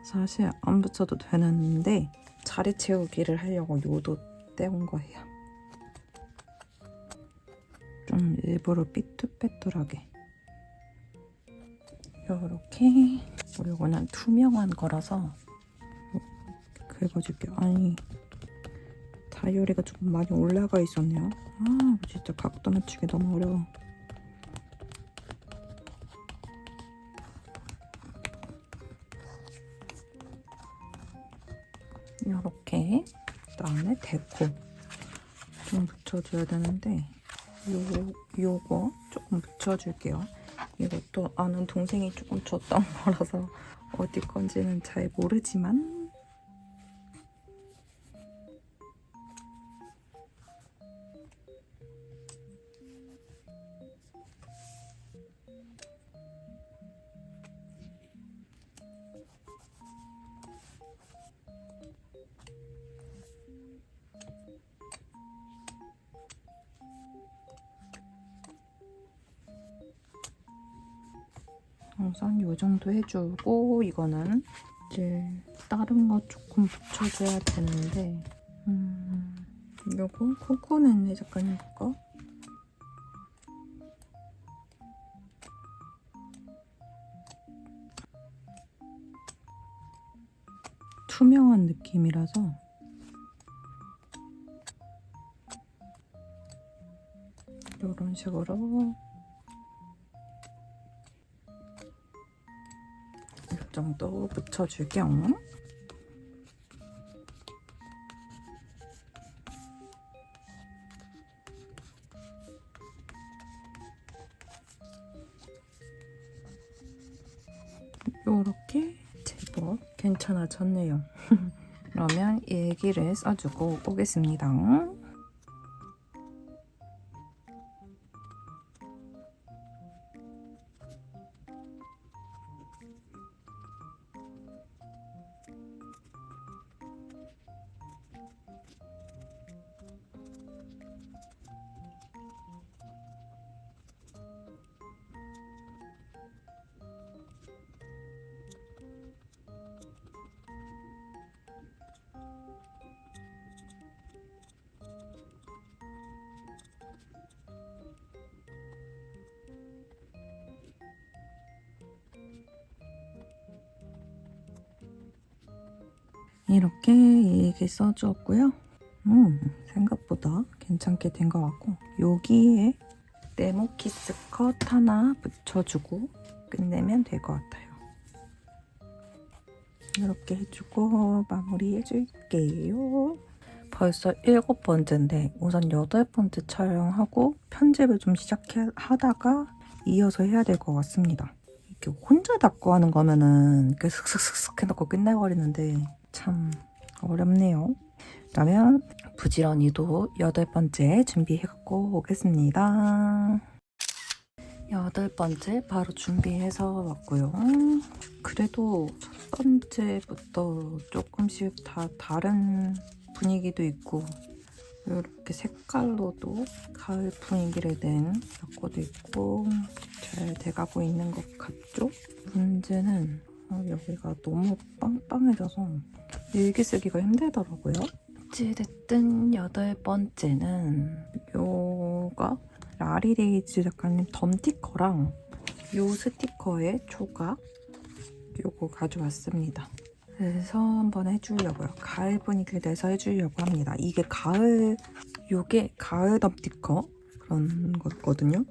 사실 안 붙여도 되는데 자리 채우기를 하려고 요도 떼온 거예요. 좀 일부러 삐뚤빼뚤하게. 요렇게. 이거는 투명한 거라서 긁어줄게요. 아니, 다이어리가 조금 많이 올라가 있었네요. 아, 진짜 각도 맞추기 너무 어려워. 이렇게. 그다음에 데코 좀 붙여줘야 되는데 요거 조금 붙여줄게요. 이것도 아는 동생이 조금 줬던 거라서 어디 건지는 잘 모르지만 우선 이 정도 해주고, 이거는 이제 다른 거 조금 붙여줘야 되는데 이거 코코넛 작가님 거? 투명한 느낌이라서 이런 식으로 이 정도 붙여줄게요. 요렇게 제법 괜찮아졌네요. 그러면 일기를 써주고 오겠습니다. 이렇게 이게 써주었고요. 생각보다 괜찮게 된 것 같고 여기에 네모키스 컷 하나 붙여주고 끝내면 될 것 같아요. 이렇게 해주고 마무리 해줄게요. 벌써 7번째인데 우선 8번째 촬영하고 편집을 좀 시작하다가 이어서 해야 될 것 같습니다. 이렇게 혼자 닦고 하는 거면은 이렇게 슥슥슥슥 해놓고 끝내버리는데 참 어렵네요. 그러면 부지런히도 8번째 준비해갖고 오겠습니다. 8번째 바로 준비해서 왔고요. 그래도 첫 번째부터 조금씩 다 다른 분위기도 있고 이렇게 색깔로도 가을 분위기를 낸 벽고도 있고 잘 돼가고 있는 것 같죠? 문제는 여기가 너무 빵빵해져서 일기 쓰기가 힘들더라고요. 어찌됐든 8번째는 요가 라리레이즈 작가님 덤티커랑 요 스티커의 조각 요거 가져왔습니다. 그래서 한번 해주려고요. 가을 분위기를 내서 해주려고 합니다. 이게 요게 가을 덤티커 그런 거거든요.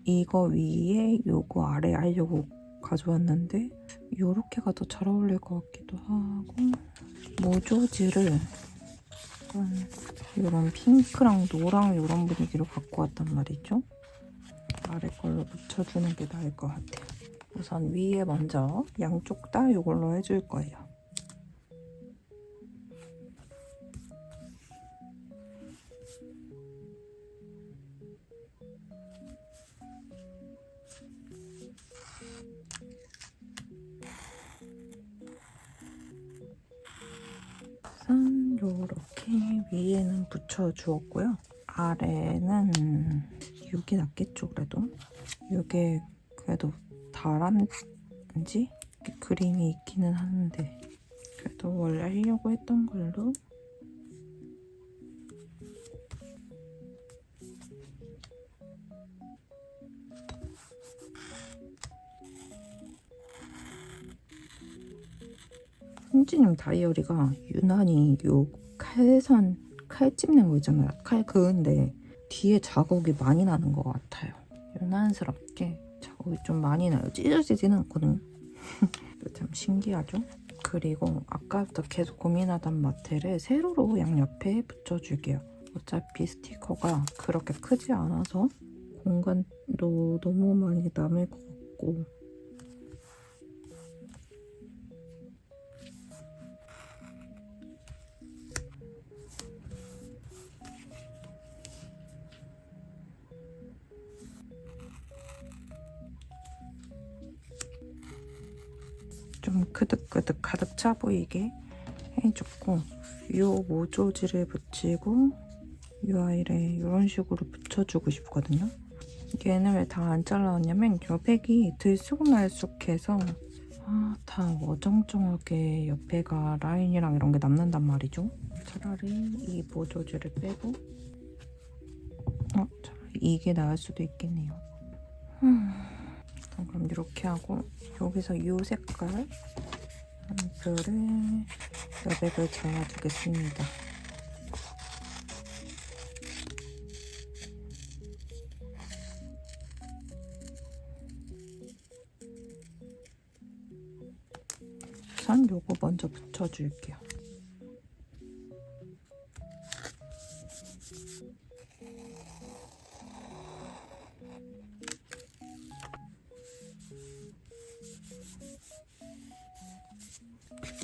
이거 위에 요거 아래 하려고 가져왔는데 요렇게가 더 잘 어울릴 것 같기도 하고 모조지를 이런 핑크랑 노랑 이런 분위기로 갖고 왔단 말이죠. 아래 걸로 붙여주는 게 나을 것 같아요. 우선 위에 먼저 양쪽 다 이걸로 해줄 거예요. 우선 이렇게 위에는 붙여주었고요. 아래는 이게 낫겠죠, 그래도. 이게 그래도 다람쥐 그림이 있기는 하는데 그래도 원래 하려고 했던 걸로 hun지님 다이어리가 유난히 요 칼 찝는 거 있잖아요. 칼 그은데 뒤에 자국이 많이 나는 것 같아요. 유난스럽게 자국이 좀 많이 나요. 찢어지지는 않거든요. 참 신기하죠? 그리고 아까부터 계속 고민하던 마테를 세로로 양옆에 붙여줄게요. 어차피 스티커가 그렇게 크지 않아서 공간도 너무 많이 남을 것 같고 좀 크득크득 가득 차 보이게 해줬고 요 모조지를 붙이고 요 아이를 이런 식으로 붙여주고 싶거든요. 얘는 왜 다 안 잘라왔냐면 여백이 들쑥날쑥해서 다 어정쩡하게 옆에가 라인이랑 이런 게 남는단 말이죠. 차라리 이 모조지를 빼고 차라리 이게 나을 수도 있겠네요. 그럼 이렇게 하고 여기서 이 색깔 별의 여백을 잘라주겠습니다. 우선 요거 먼저 붙여줄게요.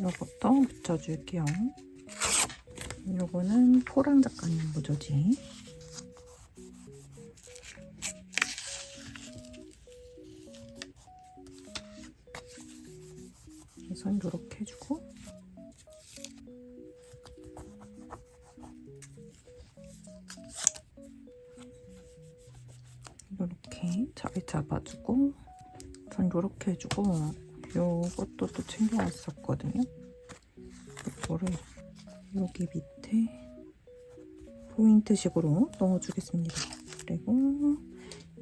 요것도 붙여줄게요. 요거는 포랑 작가님 모조지. 우선 요렇게 해주고 요렇게 잘 잡아주고 전 요렇게 해주고 요것도 또 챙겨왔었거든요. 이거를 여기 밑에 포인트식으로 넣어주겠습니다. 그리고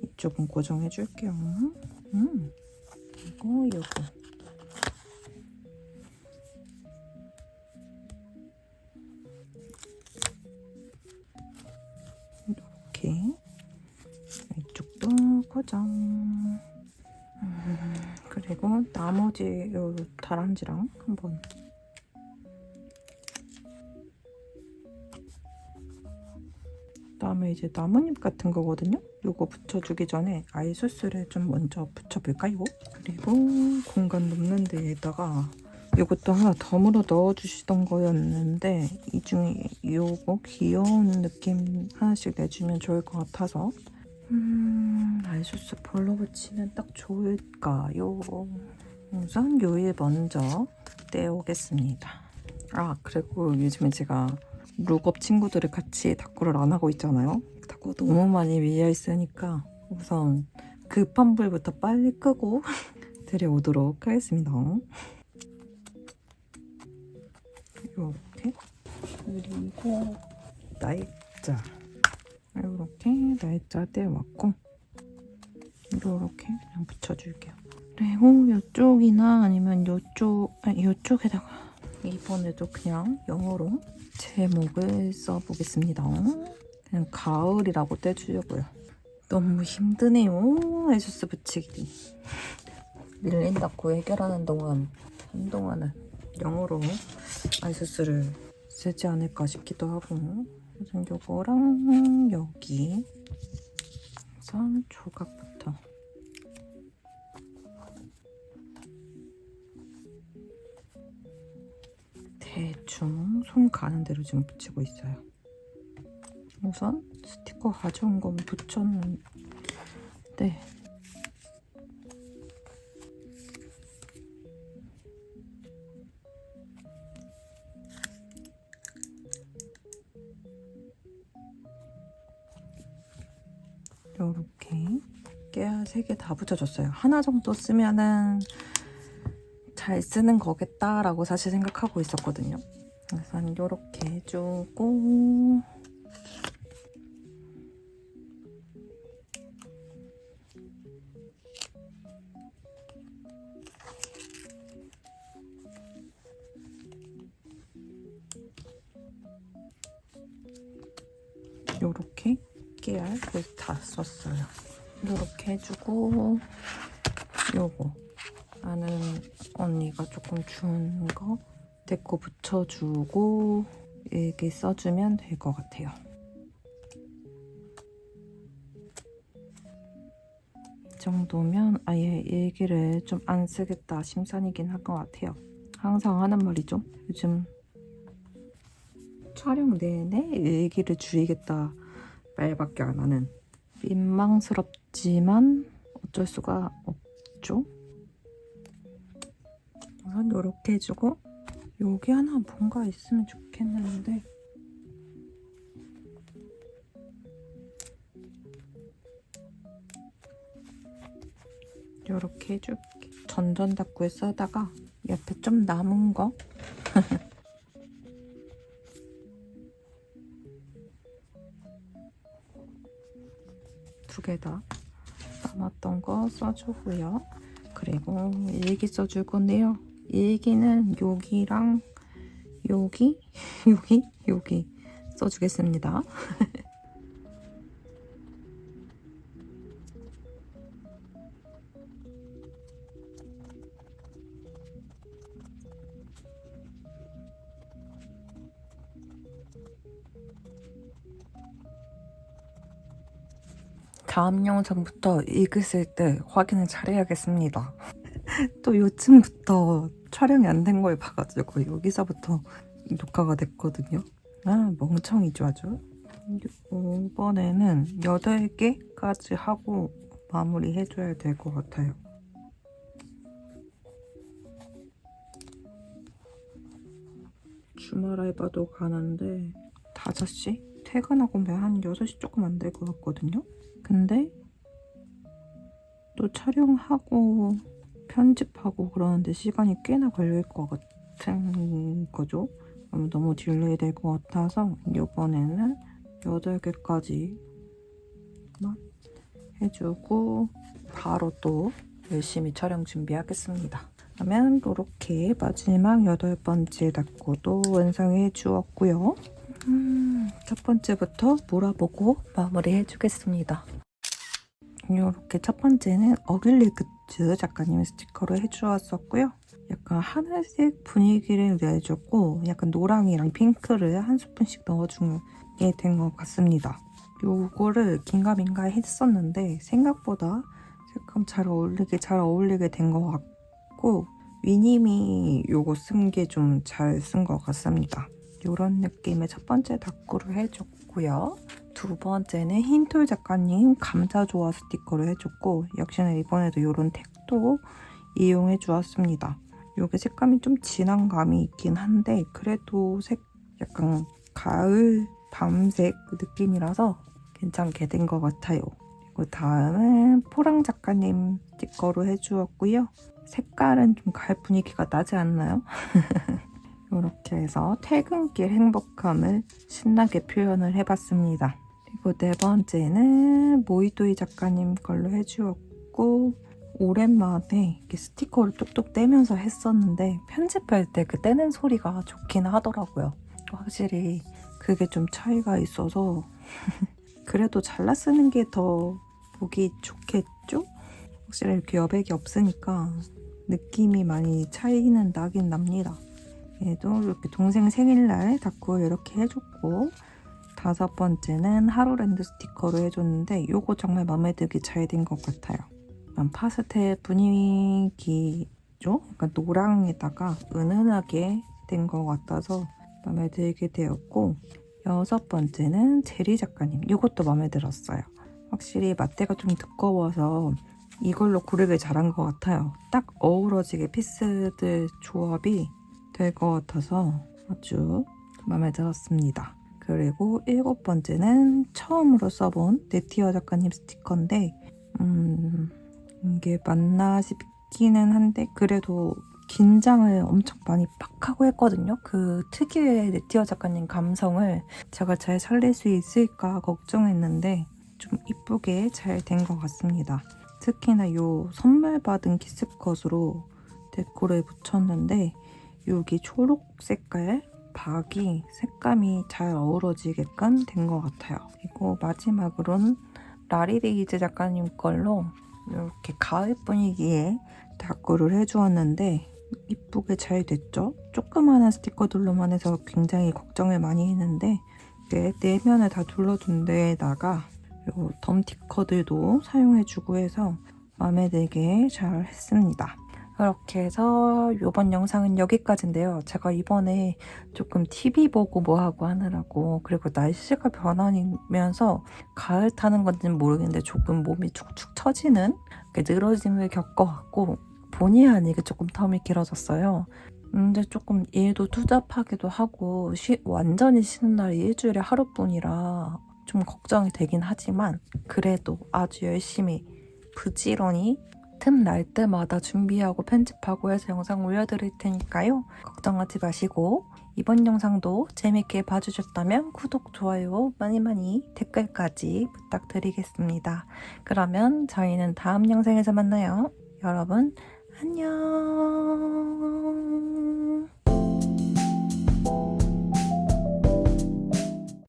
이쪽은 고정해줄게요. 이거 요거 포장. 그리고 나머지 요 다람쥐랑 한번 그다음에 이제 나뭇잎 같은 거거든요. 요거 붙여주기 전에 아이 소스를 좀 먼저 붙여볼까요? 그리고 공간 높는 데에다가 요것도 하나 덤으로 넣어주시던 거였는데 이 중에 요거 귀여운 느낌 하나씩 내주면 좋을 것 같아서 아이 소스 뭘로 붙이면 딱 좋을까요? 우선 요일 먼저 떼오겠습니다. 아 그리고 요즘에 제가 룩업 친구들을 같이 닦고를 안 하고 있잖아요. 닦고 너무 많이 밀려있으니까 우선 급한 불부터 빨리 끄고 데려오도록 하겠습니다. 이렇게 그리고 날짜 이렇게 날짜 떼어왔고 이렇게 그냥 붙여줄게요. 그리고 이쪽이나 아니면 이쪽에다가 이번에도 그냥 영어로 제목을 써보겠습니다. 그냥 가을이라고 떼주려고요. 너무 힘드네요. 아이소스 붙이기. 밀린다고 해결하는 동안 한동안은 영어로 아이소스를 쓰지 않을까 싶기도 하고 우선 요거랑 여기 우선 조각부터 대충 손 가는 대로 지금 붙이고 있어요. 우선 스티커 가져온 건 붙였는데 이렇게 깨알 3개 다 붙여줬어요. 하나 정도 쓰면은 잘 쓰는 거겠다라고 사실 생각하고 있었거든요. 그래서 이렇게 해주고 이렇게 깨알 다 썼어요. 이렇게 해주고 요거 아는 언니가 조금 준 거 데코 붙여주고 일기 써주면 될 것 같아요. 이 정도면 아예 일기를 좀 안 쓰겠다 심산이긴 할 것 같아요. 항상 하는 말이죠. 요즘 촬영 내내 일기를 줄이겠다 말밖에 안 하는 민망스럽지만 어쩔 수가 없죠. 우선 이렇게 해주고 여기 하나 뭔가 있으면 좋겠는데 이렇게 해줄게. 전전닫구에 쓰다가 옆에 좀 남은 거 두 개 다 남았던 거 써주고요. 그리고 일기 써줄 건데요. 일기는 여기랑 여기 여기 써주겠습니다. 다음 영상부터 읽으실 때 확인을 잘해야겠습니다. 또 요즘부터 촬영이 안 된 걸 봐가지고 여기서부터 녹화가 됐거든요. 아 멍청이죠 아주. 이번에는 8개까지 하고 마무리 해줘야 될 것 같아요. 주말 알바도 가는데 5시? 퇴근하고 오면 한 6시 조금 안 될 것 같거든요. 근데 또 촬영하고 편집하고 그러는데 시간이 꽤나 걸릴 것 같은 거죠. 너무 딜레이 될 것 같아서 이번에는 8개까지만 해주고 바로 또 열심히 촬영 준비하겠습니다. 그러면 이렇게 마지막 8번째 닦고도 완성해 주었고요. 첫 번째부터 몰아보고 마무리 해주겠습니다. 이렇게 첫 번째는 어글리 굿즈 작가님 스티커로 해주었었고요. 약간 하늘색 분위기를 내줬고 약간 노랑이랑 핑크를 한 스푼씩 넣어주게 된 것 같습니다. 요거를 긴가민가 했었는데 생각보다 색감 잘 어울리게 된 것 같고 위님이 요거 쓴 게 좀 잘 쓴 것 같습니다. 요런 느낌의 첫 번째 다꾸를 해줬고요. 두 번째는 흰톨 작가님 감자 조화 스티커를 해줬고 역시나 이번에도 요런 택도 이용해 주었습니다. 요게 색감이 좀 진한 감이 있긴 한데 그래도 약간 가을 밤색 느낌이라서 괜찮게 된 것 같아요. 그리고 다음은 포랑 작가님 스티커로 해주었고요. 색깔은 좀 가을 분위기가 나지 않나요? 이렇게 해서 퇴근길 행복함을 신나게 표현을 해봤습니다. 그리고 네 번째는 모이도이 작가님 걸로 해주었고 오랜만에 이렇게 스티커를 뚝뚝 떼면서 했었는데 편집할 때 그 떼는 소리가 좋긴 하더라고요. 확실히 그게 좀 차이가 있어서 그래도 잘라 쓰는 게 더 보기 좋겠죠? 확실히 이렇게 여백이 없으니까 느낌이 많이 차이는 나긴 납니다. 얘도 이렇게 동생 생일날 다꾸 이렇게 해줬고 다섯 번째는 하루랜드 스티커로 해줬는데 이거 정말 마음에 들게 잘 된 것 같아요. 파스텔 분위기죠? 약간 노랑에다가 은은하게 된 것 같아서 마음에 들게 되었고 여섯 번째는 제리 작가님 이것도 마음에 들었어요. 확실히 맛대가 좀 두꺼워서 이걸로 고르길 잘한 것 같아요. 딱 어우러지게 피스들 조합이 될 것 같아서 아주 마음에 들었습니다. 그리고 일곱 번째는 처음으로 써본 네티어 작가님 스티커인데 이게 맞나 싶기는 한데 그래도 긴장을 엄청 많이 빡 하고 했거든요. 그 특유의 네티어 작가님 감성을 제가 잘 살릴 수 있을까 걱정했는데 좀 이쁘게 잘 된 것 같습니다. 특히나 요 선물 받은 키스컷으로 데코를 붙였는데 여기 초록 색깔 박이 색감이 잘 어우러지게끔 된 것 같아요. 그리고 마지막으로는 라리데이즈 작가님 걸로 이렇게 가을 분위기에 다꾸를 해주었는데 이쁘게 잘 됐죠? 조그마한 스티커들로만 해서 굉장히 걱정을 많이 했는데 이게 내면을 다 둘러준 데에다가 요 덤티커들도 사용해주고 해서 마음에 들게 잘 했습니다. 그렇게 해서 이번 영상은 여기까지인데요. 제가 이번에 조금 TV 보고 뭐하고 하느라고 그리고 날씨가 변하면서 가을 타는 건지는 모르겠는데 조금 몸이 축축 처지는 늘어짐을 겪어갖고 본의 아니게 조금 텀이 길어졌어요. 근데 조금 일도 투잡하기도 하고 완전히 쉬는 날이 일주일에 하루뿐이라 좀 걱정이 되긴 하지만 그래도 아주 열심히 부지런히 틈 날 때마다 준비하고 편집하고 해서 영상 올려드릴 테니까요. 걱정하지 마시고 이번 영상도 재밌게 봐주셨다면 구독, 좋아요, 많이 댓글까지 부탁드리겠습니다. 그러면 저희는 다음 영상에서 만나요. 여러분 안녕.